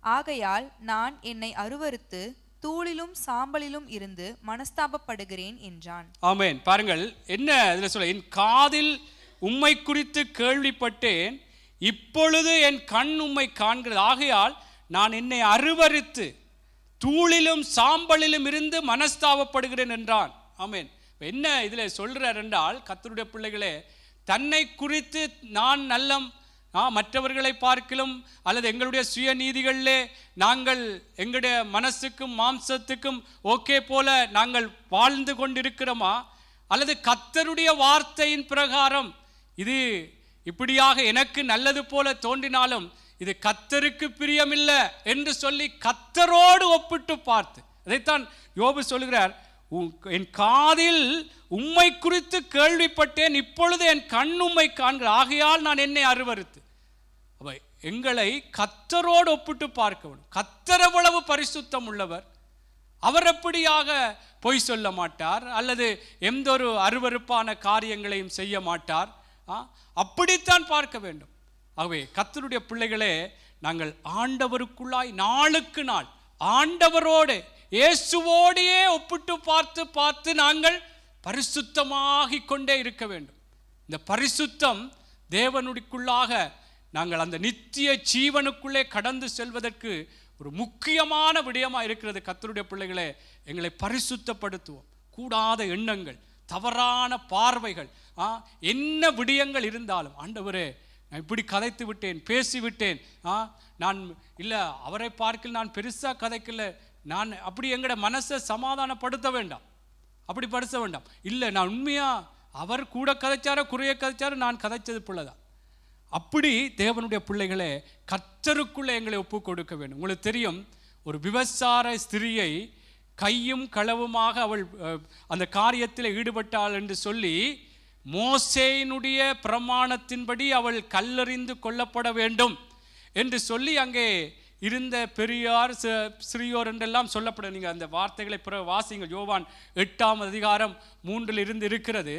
B: ஆகையால் நான் என்னை அருவருத்து தூளிலும் சாம்பலிலும் இருந்து மனஸ்தாபப்படுகிறேன் என்றான்.
A: ஆமென். பாருங்கள் என்ன இதுல சொல்ல, என் காதில் உம்மை குறித்து கேள்விப்பட்டேன், இப்பொழுது என் கண் உம்மை காண்கிறது. ஆகையால் நான் என்னை அருவருத்து தூளிலும் சாம்பலிலும் இருந்து மனஸ்தாபப்படுகிறேன் என்றான். ஆமென். என்ன இதுல சொல்றார் என்றால், கர்த்தருடைய பிள்ளைகளே, தன்னை குறித்து நான் நல்லம், மற்றவர்களை பார்க்கலும் அல்லது எங்களுடைய சுய நீதிகளிலே நாங்கள் எங்களுடைய மனசுக்கும் மாம்சத்துக்கும் ஓகே போல நாங்கள் வாழ்ந்து கொண்டிருக்கிறோமா, அல்லது கர்த்தருடைய வார்த்தையின் பிரகாரம் இது இப்படியாக எனக்கு நல்லது போல தோன்றினாலும் இது கர்த்தருக்கு பிரியமில்லை என்று சொல்லி கர்த்தரோடு ஒப்பிட்டு பார்த்து, அதைத்தான் யோபு சொல்கிறார், என் காதில் உம்மை குறித்து கேள்விப்பட்டேன், இப்பொழுது என் கண் உம்மை காண்கிற. ஆகையால் நான் என்னை அருவருத்து. அவை எங்களை கர்த்தரோடு ஒப்பிட்டு பார்க்க வேண்டும். கர்த்தர் எவ்வளவு பரிசுத்தம் உள்ளவர், அவர் எப்படியாக பொய் சொல்ல மாட்டார் அல்லது எந்த ஒரு அருவருப்பான காரியங்களையும் செய்ய மாட்டார். அப்படித்தான் பார்க்க வேண்டும். ஆகவே கர்த்தருடைய பிள்ளைகளே, நாங்கள் ஆண்டவருக்குள்ளாய் நாளுக்கு நாள் ஆண்டவரோடு இயேசுவோடையே ஒப்பிட்டு பார்த்து பார்த்து நாங்கள் பரிசுத்தமாகிக் கொண்டே இருக்க வேண்டும். இந்த பரிசுத்தம் தேவனுக்குள்ளாக நாங்கள் அந்த நித்திய ஜீவனுக்குள்ளே கடந்து செல்வதற்கு ஒரு முக்கியமான விடயமாக இருக்கிறது. கர்த்தருடைய பிள்ளைகளே, எங்களை பரிசுத்தப்படுத்துவோம். கூடாத எண்ணங்கள், தவறான பார்வைகள், என்ன விடயங்கள் இருந்தாலும், ஆண்டவரே நான் இப்படி கதைத்து விட்டேன், பேசிவிட்டேன், நான் இல்லை அவரை பார்க்கல, நான் பெருசாக கதைக்கல, நான் அப்படி எங்களோட மனசை சமாதானப்படுத்த வேண்டாம், அப்படி படுத்த வேண்டாம். இல்லை நான் உண்மையாக அவர் கூட கதைச்சாரோ குறைய கதைச்சாரோ நான் கதைச்சது பிள்ளைதான். அப்படி தேவனுடைய பிள்ளைகளே, கர்த்தருக்குள்ளே எங்களை ஒப்பு கொடுக்க வேண்டும். உங்களுக்கு தெரியும், ஒரு விபச்சார ஸ்திரியை கையும் களவுமாக அவள் அந்த காரியத்தில் ஈடுபட்டாள் என்று சொல்லி மோசேயினுடைய பிரமாணத்தின்படி அவள் கல்லெறிந்து கொல்லப்பட வேண்டும் என்று சொல்லி அங்கே இருந்த பெரியார் சிறியோர் என்றெல்லாம் சொல்லப்பட, நீங்கள் அந்த வார்த்தைகளை பிற வாசிங்கள். யோவான் 8:3 இருக்கிறது.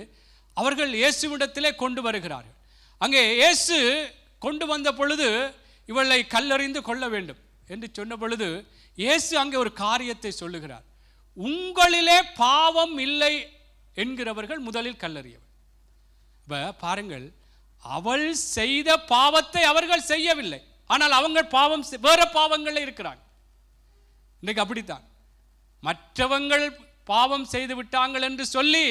A: அவர்கள் இயேசுவிடத்திலே கொண்டு வருகிறார்கள். அங்கே இயேசு கொண்டு வந்த பொழுது இவளை கல்லெறிந்து கொள்ள வேண்டும் என்று சொன்ன பொழுது இயேசு அங்கே ஒரு காரியத்தை சொல்லுகிறார். உங்களிலே பாவம் இல்லை என்கிறவர்கள் முதலில் கல்லெறியவர். பாருங்கள், அவள் செய்த பாவத்தை அவர்கள் செய்யவில்லை, ஆனால் அவங்க பாவம் வேற பாவங்கள்ல இருக்கிறாங்க. இன்னைக்கு அப்படித்தான், மற்றவங்கள் பாவம் செய்து விட்டாங்கள் என்று சொல்லி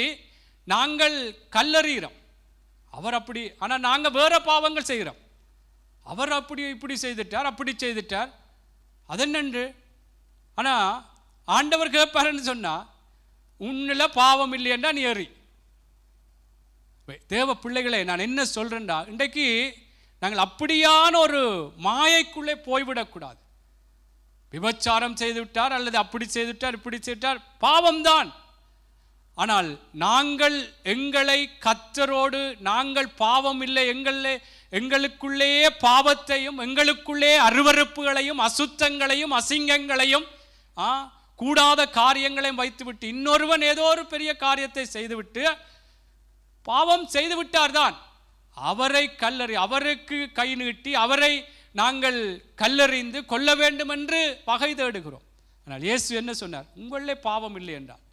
A: நாங்கள் கல்லெறிகிறோம். அவர் அப்படி, ஆனால் நாங்கள் வேற பாவங்கள் செய்கிறோம். அவர் அப்படி இப்படி செய்துட்டார், அப்படி செய்துட்டார், அதென்று. ஆனால் ஆண்டவர் கேட்பாருன்னு சொன்னா, உன்னில பாவம் இல்லையென்றா நீ எறி. தேவ பிள்ளைகளே, நான் என்ன சொல்றேன்டா, இன்றைக்கு நாங்கள் அப்படியான ஒரு மாயைக்குள்ளே போய்விடக்கூடாது. விபச்சாரம் செய்து விட்டார், அல்லது அப்படி செய்து விட்டார், இப்படி செய்துவிட்டார், பாவம்தான். ஆனால் நாங்கள் எங்களை கர்த்தரோடு, நாங்கள் பாவம் இல்லை, எங்களுக்குள்ளேயே பாவத்தையும் எங்களுக்குள்ளே அருவருப்புகளையும் அசுத்தங்களையும் அசிங்கங்களையும் கூடாத காரியங்களையும் வைத்துவிட்டு இன்னொருவன் ஏதோ ஒரு பெரிய காரியத்தை செய்துவிட்டு பாவம் செய்து விட்டார்தான், அவரை கல்லறி, அவருக்கு கை நீட்டி அவரை நாங்கள் கல்லறிந்து கொல்ல வேண்டும் என்று பகை தேடுகிறோம். ஆனால் இயேசு என்ன சொன்னார்? உங்களே பாவம் இல்லை என்றார்.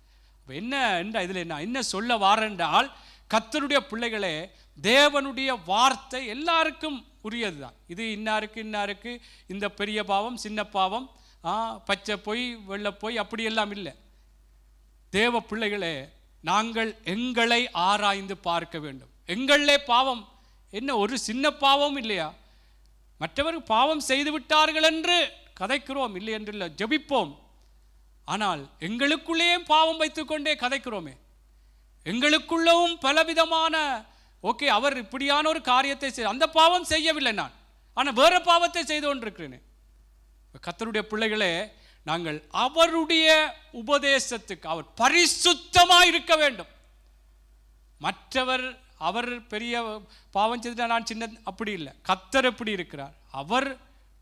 A: என்ன என்றால் இதில் என்ன சொல்ல வாரென்றால், கர்த்தருடைய பிள்ளைகளே, தேவனுடைய வார்த்தை எல்லாருக்கும் உரியது தான். இது இன்னாருக்கு இந்த பெரிய பாவம், சின்ன பாவம், பச்சை பொய் வெள்ளை பொய் அப்படியெல்லாம் இல்லை. தேவ பிள்ளைகளே, நாங்கள் எங்களை ஆராய்ந்து பார்க்க வேண்டும். எங்களே பாவம் என்ன ஒரு சின்ன பாவம் இல்லையா? மற்றவர்கள் பாவம் செய்து விட்டார்கள் என்று கதைக்கிறோம், இல்லை என்று இல்லை, ஜெபிப்போம். ஆனால் எங்களுக்குள்ளே பாவம் வைத்துக்கொண்டே கதைக்கிறோமே. எங்களுக்குள்ளவும் பலவிதமான ஓகே, அவர் இப்படியான ஒரு காரியத்தை செய்ய, அந்த பாவம் செய்யவில்லை நான், ஆனால் வேற பாவத்தை செய்து கொண்டிருக்கிறேன். கர்த்தருடைய பிள்ளைகளே, நாங்கள் அவருடைய உபதேசத்துக்கு, அவர் பரிசுத்தமாக இருக்க வேண்டும். மற்றவர் அவர் பெரிய பாவம் செய்துட்டா நான் சின்ன, அப்படி இல்லை. கர்த்தர் எப்படி இருக்கிறார்? அவர்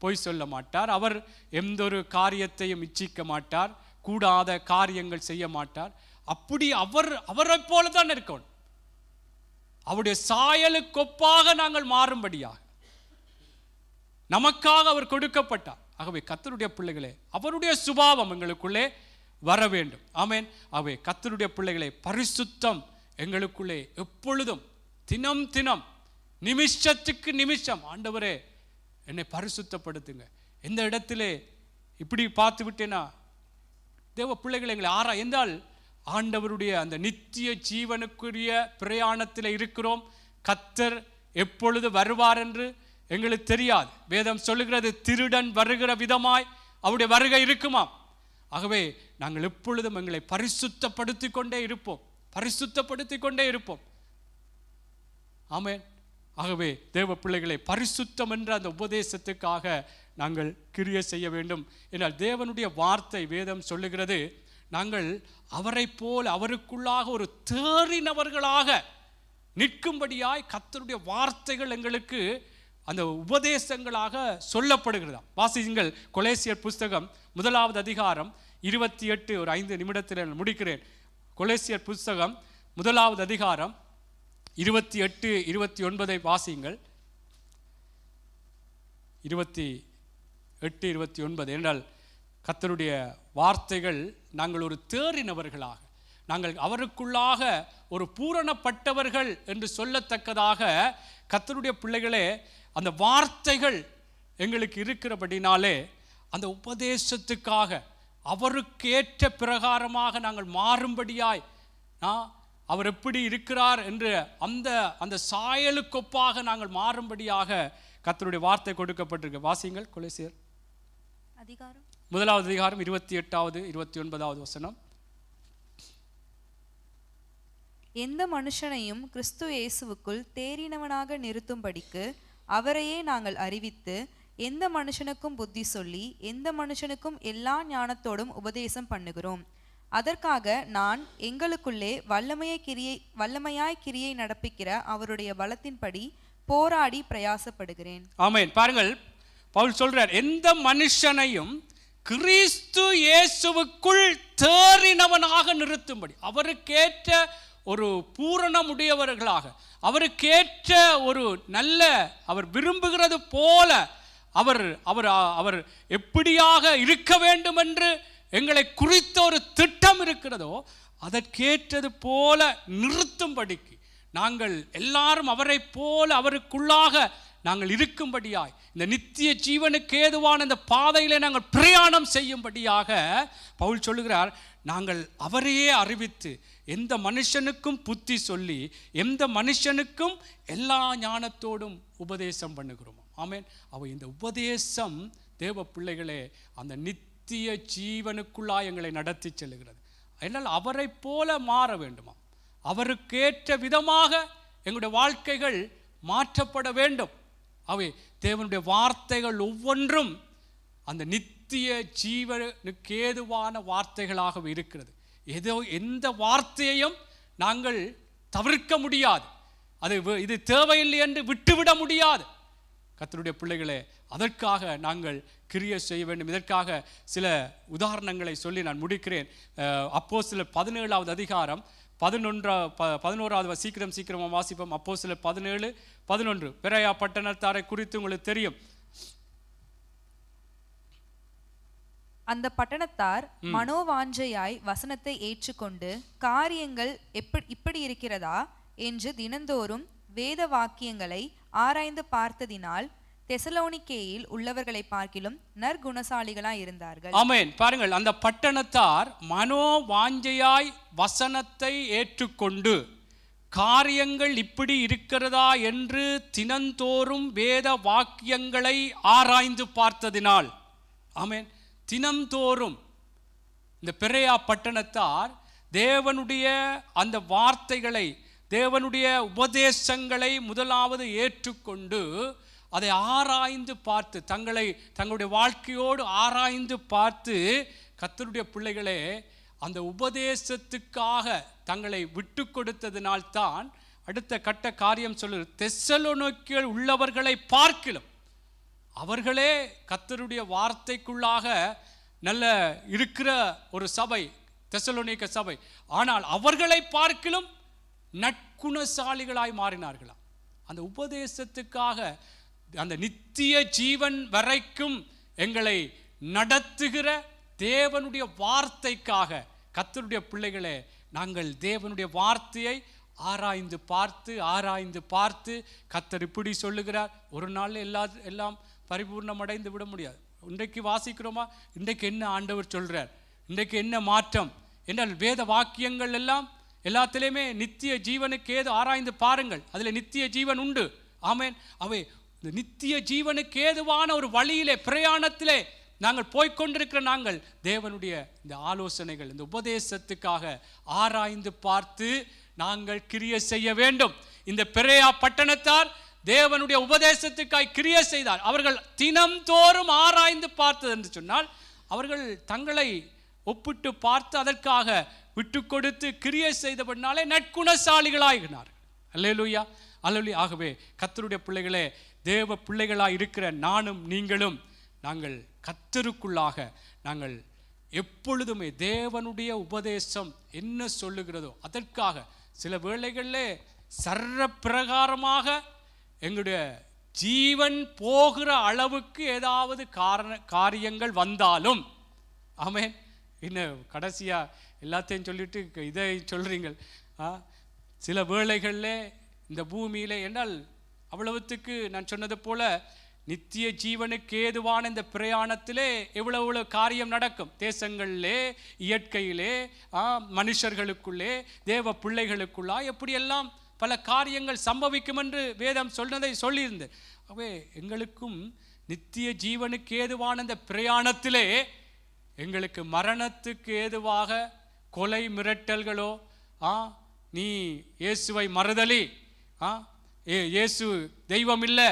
A: பொய் சொல்ல மாட்டார், அவர் எந்த ஒரு காரியத்தையும் இச்சிக்க மாட்டார், கூடாத காரியங்கள் செய்ய மாட்டார். அப்படி அவரை போல தான் இருக்கணும். அவருடைய சாயலுக்கொப்பாக நாங்கள் மாறும்படியாக நமக்காக அவர் கொடுக்கப்பட்டார். ஆகவே கர்த்தருடைய பிள்ளைகளே, அவருடைய சுபாவம் எங்களுக்குள்ளே வர வேண்டும். ஆமென். ஆகவே கர்த்தருடைய பிள்ளைகளே, பரிசுத்தம் எங்களுக்குள்ளே எப்பொழுதும் தினம் தினம் நிமிஷத்துக்கு நிமிஷம், ஆண்டவரே என்னை பரிசுத்தப்படுத்துங்க. எந்த இடத்திலே இப்படி பார்த்து விட்டேனா, தேவ பிள்ளைகளை எங்களை என்றால் ஆண்டவருடைய அந்த நித்திய ஜீவனுக்குரிய பிரயாணத்தில் இருக்கிறோம். கர்த்தர் எப்பொழுது வருவார் என்று எங்களுக்கு தெரியாது. வேதம் சொல்லுகிறது, திருடன் வருகிற விதமாய் அவருடைய வருகை இருக்குமாம். ஆகவே நாங்கள் எப்பொழுதும் எங்களை பரிசுத்தப்படுத்தி கொண்டே இருப்போம், பரிசுத்தப்படுத்தி கொண்டே இருப்போம். ஆமென். ஆகவே தேவ பிள்ளைகளை, பரிசுத்தம் என்ற அந்த உபதேசத்துக்காக நாங்கள் கிரியை செய்ய வேண்டும். என்றால் தேவனுடைய வார்த்தை, வேதம் சொல்லுகிறது, நாங்கள் அவரை போல் அவருக்குள்ளாக ஒரு தேறினவர்களாக நிற்கும்படியாய் கர்த்தருடைய வார்த்தைகள் எங்களுக்கு அந்த உபதேசங்களாக சொல்லப்படுகிறதா. வாசியுங்கள், கொலேசியர் புஸ்தகம் 1 அதிகாரம் 28, ஒரு 5 நிமிடத்தில் முடிக்கிறேன். கொலேசியர் புஸ்தகம் 1 அதிகாரம் 28, 29 வாசியுங்கள். 28, 29 என்றால் கர்த்தருடைய வார்த்தைகள், நாங்கள் ஒரு தேறினவர்களாக, நாங்கள் அவருக்குள்ளாக ஒரு பூரணப்பட்டவர்கள் என்று சொல்லத்தக்கதாக கர்த்தருடைய பிள்ளைகளே, அந்த வார்த்தைகள் எங்களுக்கு இருக்கிறபடினாலே அந்த உபதேசத்துக்காக அவருக்கேற்ற பிரகாரமாக நாங்கள் மாறும்படியாய், அவர் எப்படி இருக்கிறார் என்று அந்த சாயலுக்கொப்பாக நாங்கள் மாறும்படியாக கர்த்தருடைய வார்த்தை கொடுக்கப்பட்டிருக்கு. வாசியுங்கள், கொலேசியர்
B: அதிகாரம்
A: 1 அதிகாரம் 28, 29 வசனம்.
B: எந்த மனுஷனையும் கிறிஸ்து இயேசுவுக்குள் தேறினவனாக நிறுத்தும்படிக்கு அவரையே நாங்கள் அறிவித்து, எந்த மனுஷனுக்கும் புத்தி சொல்லி, எந்த மனுஷனுக்கும் எல்லா ஞானத்தோடும் உபதேசம் பண்ணுகிறோம். அதற்காக நான் எங்களுக்குள்ளே வல்லமையாய் கிரியை நடப்பிக்கிற அவருடைய பலத்தின்படி போராடி பிரயாசப்படுகிறேன்.
A: ஆமென். பாருங்கள், பவுல் சொல்றார், எந்த மனுஷனையும் கிறிஸ்து இயேசுவுக்குள் தேறினவனாக நிறுத்தும்படி, அவருக்கேற்ற ஒரு பூரணமுடையவர்களாக, அவருக்கேற்ற ஒரு நல்ல, அவர் விரும்புகிறது போல அவர் எப்படியாக இருக்க வேண்டும் என்று எங்களை குறித்த ஒரு திட்டம் இருக்கிறதோ அதற்கேற்றது போல நிறுத்தும்படிக்கு, நாங்கள் எல்லாரும் அவரை போல அவருக்குள்ளாக நாங்கள் இருக்கும்படியாய், இந்த நித்திய ஜீவனுக்கு ஏதுவான இந்த பாதையிலே நாங்கள் பிரயாணம் செய்யும்படியாக பவுல் சொல்லுகிறார், நாங்கள் அவரையே அறிவித்து எந்த மனுஷனுக்கும் புத்தி சொல்லி, எந்த மனுஷனுக்கும் எல்லா ஞானத்தோடும் உபதேசம் பண்ணுகிறோம். ஆமென். அவ இந்த உபதேசம் தேவ பிள்ளைகளே, அந்த நித்திய நித்திய ஜீவனுக்குள்ளாய் எங்களை நடத்தி செல்லுகிறது. என்னால் அவரை போல மாற வேண்டுமா? அவருக்கேற்ற விதமாக எங்களுடைய வாழ்க்கைகள் மாற்றப்பட வேண்டும். அவை தேவனுடைய வார்த்தைகள் ஒவ்வொன்றும் அந்த நித்திய ஜீவனுக்கு ஏதுவான வார்த்தைகளாக இருக்கிறது. எந்த வார்த்தையையும் நாங்கள் தவிர்க்க முடியாது. இது தேவையில்லை என்று விட்டுவிட முடியாது. கர்த்தருடைய பிள்ளைகளே, அதற்காக நாங்கள் கிரியை செய்ய வேண்டும். இதற்காக சில உதாரணங்களை சொல்லி நான் முடிக்கிறேன். அப்போஸ்தலர் 17வது அதிகாரம் 11வது சீக்கிரமாக வாசிப்போம். அப்போஸ்தலர் 17:11 பெரேயா பட்டணத்தாரை குறித்து உங்களுக்கு தெரியும்.
B: அந்த பட்டணத்தார் மனோவாஞ்சையாய் வசனத்தை ஏற்றுக்கொண்டு காரியங்கள் இப்படி இருக்கிறதா என்று தினந்தோறும் வேத வாக்கியங்களை ஆராய்ந்து பார்த்ததினால் தெசலோனிக்கேயில் உள்ளவர்களை பார்க்கிலும் நற்குணசாலிகளாய் இருந்தார்கள்.
A: ஆமென். பாருங்கள், அந்த பட்டணத்தார் மனோவாஞ்சையாய் வசனத்தை ஏற்றுக்கொண்டு காரியங்கள் இப்படி இருக்கிறதா என்று தினந்தோறும் வேத வாக்கியங்களை ஆராய்ந்து பார்த்ததினால். ஆமென். தினந்தோறும் இந்த பெரேயா பட்டணத்தார் தேவனுடைய அந்த வார்த்தைகளை, தேவனுடைய உபதேசங்களை முதலாவது ஏற்றுக்கொண்டு அதை ஆராய்ந்து பார்த்து தங்களுடைய வாழ்க்கையோடு ஆராய்ந்து பார்த்து, கர்த்தருடைய பிள்ளைகளே, அந்த உபதேசத்துக்காக தங்களை விட்டு கொடுத்ததினால்தான் அடுத்த கட்ட காரியம் சொல்லுது. தெசலோனிக்கேயில் உள்ளவர்களை பார்க்கிலும் அவர்களே கர்த்தருடைய வார்த்தைக்குள்ளாக நல்ல இருக்கிற ஒரு சபை, தெசலோனிக்க சபை. ஆனால் அவர்களை பார்க்கிலும் நற்குணசாலிகளாய் மாறினார்களாம். அந்த உபதேசத்துக்காக, அந்த நித்திய ஜீவன் வரைக்கும் எங்களை நடத்துகிற தேவனுடைய வார்த்தைக்காக, கர்த்தருடைய பிள்ளைகளே, நாங்கள் தேவனுடைய வார்த்தையை ஆராய்ந்து பார்த்து கர்த்தர் இப்படி சொல்லுகிறார். ஒரு நாள் எல்லாம் பரிபூர்ணம் அடைந்து விட முடியாது. இன்றைக்கு வாசிக்கிறோமா? இன்றைக்கு என்ன ஆண்டவர் சொல்றார், இன்றைக்கு என்ன மாற்றம் என்றால் வேத வாக்கியங்கள் எல்லாம் எல்லாத்திலையுமே நித்திய ஜீவனுக்கு ஏது ஆராய்ந்து பாருங்கள், அதில் நித்திய ஜீவன் உண்டு. ஆமென். அவை நித்திய ஜீவனுக்கு ஏதுவான ஒரு வழியிலே, பிரயாணத்திலே நாங்கள் போய்கொண்டிருக்கிற நாங்கள் தேவனுடைய இந்த ஆலோசனைகள், இந்த உபதேசத்துக்காக ஆராய்ந்து பார்த்து நாங்கள் கிரியை செய்ய வேண்டும். இந்த பெரேயா பட்டணத்தார் தேவனுடைய உபதேசத்துக்காய் கிரியை செய்தார். அவர்கள் தினம்தோறும் ஆராய்ந்து பார்த்தது என்று சொன்னால், அவர்கள் தங்களை ஒப்பிட்டு பார்த்து அதற்காக விட்டு கொடுத்து கிரியை செய்தபடினாலே நற்குணசாலிகளாகினார். அல்லேலூயா, அல்லேலூயா. ஆகவே கர்த்தருடைய பிள்ளைகளே, தேவ பிள்ளைகளாய் இருக்கிற நானும் நீங்களும் நாங்கள் கர்த்தருக்குள்ளாக நாங்கள் எப்பொழுதுமே தேவனுடைய உபதேசம் என்ன சொல்லுகிறதோ அதற்காக சில வேளைகளிலே சர்ற பிரகாரமாக எங்களுடைய ஜீவன் போகிற அளவுக்கு ஏதாவது காரியங்கள் வந்தாலும், ஆமென். இன்னும் கடைசியா எல்லாத்தையும் சொல்லிட்டு இதை சொல்றீங்க. சில வேளைகளில் இந்த பூமியில என்றால் அவ்வளவுத்துக்கு நான் சொன்னது போல நித்திய ஜீவனுக்கு ஏதுவான இந்த பிரயாணத்திலே எவ்வளவு காரியம் நடக்கும். தேசங்களிலே, இயற்கையிலே, மனுஷர்களுக்குள்ளே, தேவ பிள்ளைகளுக்குள்ளா எப்படியெல்லாம் பல காரியங்கள் சம்பவிக்கும் என்று வேதம் சொன்னதை சொல்லியிருந்தேன். ஆகவே எங்களுக்கும் நித்திய ஜீவனுக்கு ஏதுவான இந்த பிரயாணத்திலே எங்களுக்கு மரணத்துக்கு ஏதுவாக கொலை மிரட்டல்களோ, நீ இயேசுவை மறுதலி, இயேசு தெய்வம் இல்லை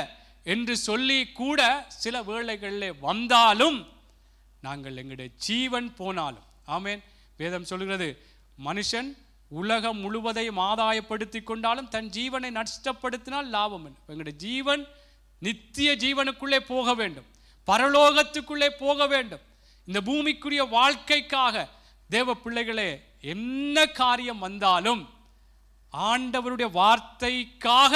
A: என்று சொல்லி கூட சில வேளைகளில் வந்தாலும், நாங்கள் எங்களுடைய ஜீவன் போனாலும், ஆமென். வேதம் சொல்கிறது, மனுஷன் உலகம் முழுவதையும் ஆதாயப்படுத்தி கொண்டாலும் தன் ஜீவனை நஷ்டப்படுத்தினால் லாபம் என்ன? எங்களுடைய ஜீவன் நித்திய ஜீவனுக்குள்ளே போக வேண்டும், பரலோகத்துக்குள்ளே போக வேண்டும். இந்த பூமிக்குரிய வாழ்க்கைக்காக தேவ பிள்ளைகளே, என்ன காரியம் வந்தாலும் ஆண்டவருடைய வார்த்தைக்காக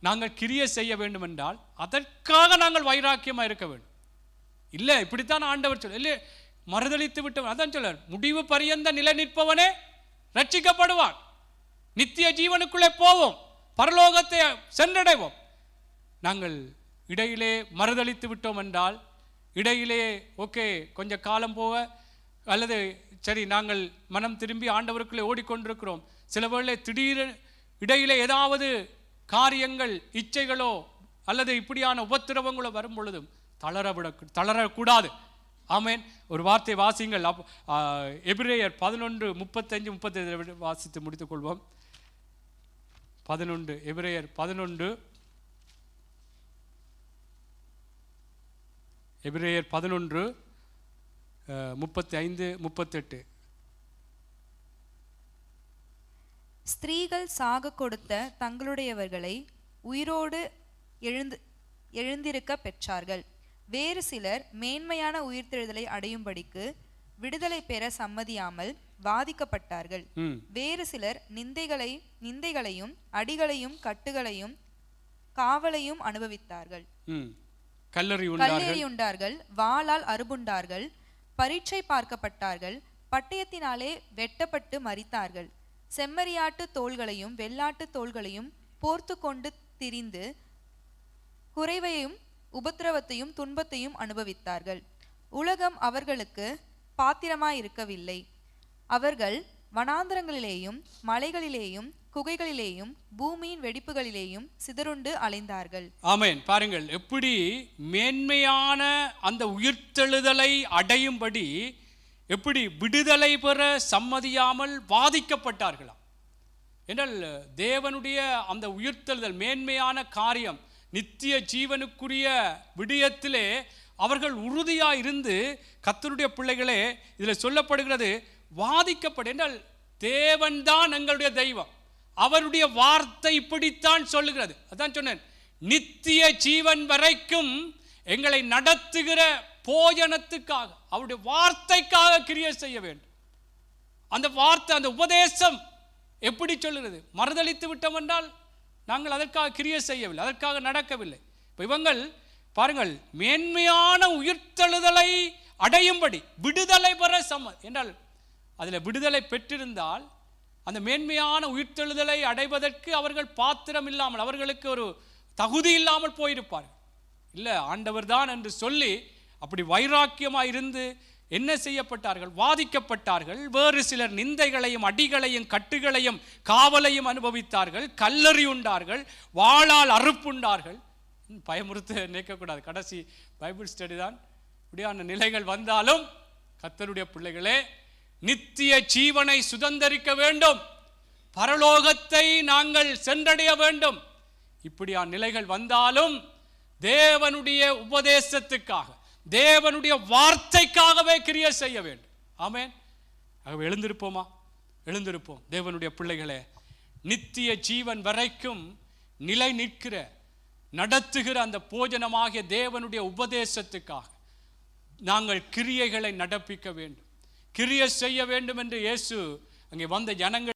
A: நாங்கள் கிரியை செய்ய வேண்டும் என்றால் அதற்காக நாங்கள் வைராக்கியமாக இருக்க வேண்டும். இல்லை இப்படித்தான் ஆண்டவர் சொல்ல, இல்லை மறுதளித்து விட்டவன், அதான் சொல்ல, முடிவு பரியந்த நிலை நிற்பவனே ரட்சிக்கப்படுவான். நித்திய ஜீவனுக்குள்ளே போவோம், பரலோகத்தை சென்றடைவோம். நாங்கள் இடையிலே மறுதளித்து விட்டோம் என்றால், இடையிலே ஓகே கொஞ்சம் காலம் போக, அல்லது சரி நாங்கள் மனம் திரும்பி ஆண்டவருக்குள்ளே ஓடிக்கொண்டிருக்கிறோம், சில வேளை திடீர் இடையிலே ஏதாவது காரியங்கள், இச்சைகளோ அல்லது இப்படியான உபத்திரவங்களோ வரும் பொழுதும் தளரக்கூடாது. ஆமென். ஒரு வார்த்தை வாசிங்கள். எபிரேயர் 11:35-37 வாசித்து முடித்துக் கொள்வோம். 11 எபிரேயர் 11:35-38.
B: ஸ்திரீகள் சாக கொடுத்த தங்களுடையவர்களை உயிரோடு எழுந்திருக்க பெற்றார்கள். வேறு சிலர் மேன்மையான உயிர்த்தெழுதலை அடையும்படிக்கு விடுதலை பெற சம்மதியாமல் வாதிக்கப்பட்டார்கள். வேறு சிலர் நிந்தைகளையும் அடிகளையும் கட்டுகளையும் காவலையும் அனுபவித்தார்கள். கல்லெறியுண்டார்கள், வாளால் அறுபுண்டார்கள், பரீட்சை பார்க்கப்பட்டார்கள், பட்டயத்தினாலே வெட்டப்பட்டு மரித்தார்கள். செம்மறியாட்டு தோள்களையும் வெள்ளாட்டு தோள்களையும் போர்த்து கொண்டு திரிந்து குறைவையும் உபத்திரவத்தையும் துன்பத்தையும் அனுபவித்தார்கள். உலகம் அவர்களுக்கு பாத்திரமாயிருக்கவில்லை. அவர்கள் வனாந்தரங்களிலேயும் மலைகளிலேயும் குகைகளிலேயும் பூமியின் வெடிப்புகளிலேயும் சிதறுண்டு அலைந்தார்கள்.
A: ஆமென். பாருங்கள், எப்படி மேன்மையான அந்த உயிர்த்தெழுதலை அடையும்படி எப்படி விடுதலை பெற சம்மதியாமல் வாதிக்கப்பட்டார்களாம். என்றால் தேவனுடைய அந்த உயிர்த்தெழுதல் மேன்மையான காரியம், நித்திய ஜீவனுக்குரிய விடயத்திலே அவர்கள் உறுதியாக இருந்து, கர்த்தருடைய பிள்ளைகளே இதில் சொல்லப்படுகிறது வாதிக்கப்பட்ட. என்றால் தேவன்தான் எங்களுடைய தெய்வம், அவருடைய வார்த்தை இப்படித்தான் சொல்லுகிறது. அதான் சொன்னேன், நித்திய ஜீவன் வரைக்கும் எங்களை நடத்துகிற போஜனத்துக்காக அவருடைய வார்த்தைக்காக கிரியை செய்ய வேண்டும். அந்த வார்த்தை, அந்த உபதேசம் எப்படி சொல்லுகிறது? மறுதளித்து விட்டோம் என்றால் நாங்கள் அதற்காக கிரியை செய்யவில்லை, அதற்காக நடக்கவில்லை. இப்போ இவங்கள் பாருங்கள், மேன்மையான உயிர்த்தெழுதலை அடையும்படி விடுதலை பெற என்றால் அதில் விடுதலை பெற்றிருந்தால் அந்த மேன்மையான உயிர்த்தெழுதலை அடைவதற்கு அவர்கள் பாத்திரம் இல்லாமல், அவர்களுக்கு ஒரு தகுதி இல்லாமல் போயிருப்பார்கள். இல்லை, ஆண்டவர் தான் என்று சொல்லி அப்படி வைராக்கியமாக இருந்து என்ன செய்யப்பட்டார்கள்? வாதிக்கப்பட்டார்கள். வேறு சிலர் நிந்தைகளையும் அடிகளையும் கட்டுகளையும் காவலையும் அனுபவித்தார்கள். கல்லெறியுண்டார்கள், வாளால் அறுப்புண்டார்கள். பயமுறுத்த நினைக்கக்கூடாது. கடைசி பைபிள் ஸ்டடி தான். இப்படியான நிலைகள் வந்தாலும் கர்த்தருடைய பிள்ளைகளே, நித்திய ஜீவனை சுதந்தரிக்க வேண்டும், பரலோகத்தை நாங்கள் சென்றடைய வேண்டும். இப்படியான நிலைகள் வந்தாலும் தேவனுடைய உபதேசத்துக்காக, தேவனுடைய வார்த்தைக்காகவே கிரியை செய்ய வேண்டும். ஆமென். ஆகவே எழுந்திருப்போமா? எழுந்திருப்போம். தேவனுடைய பிள்ளைகளே, நித்திய ஜீவன் வரைக்கும் நிலை நிற்கிற நடத்துகிற அந்த போஜனமாகிய தேவனுடைய உபதேசத்துக்காக நாங்கள் கிரியைகளை நடப்பிக்க வேண்டும், கிரியை செய்ய வேண்டும் என்று இயேசு அங்கே வந்த ஜனங்கள்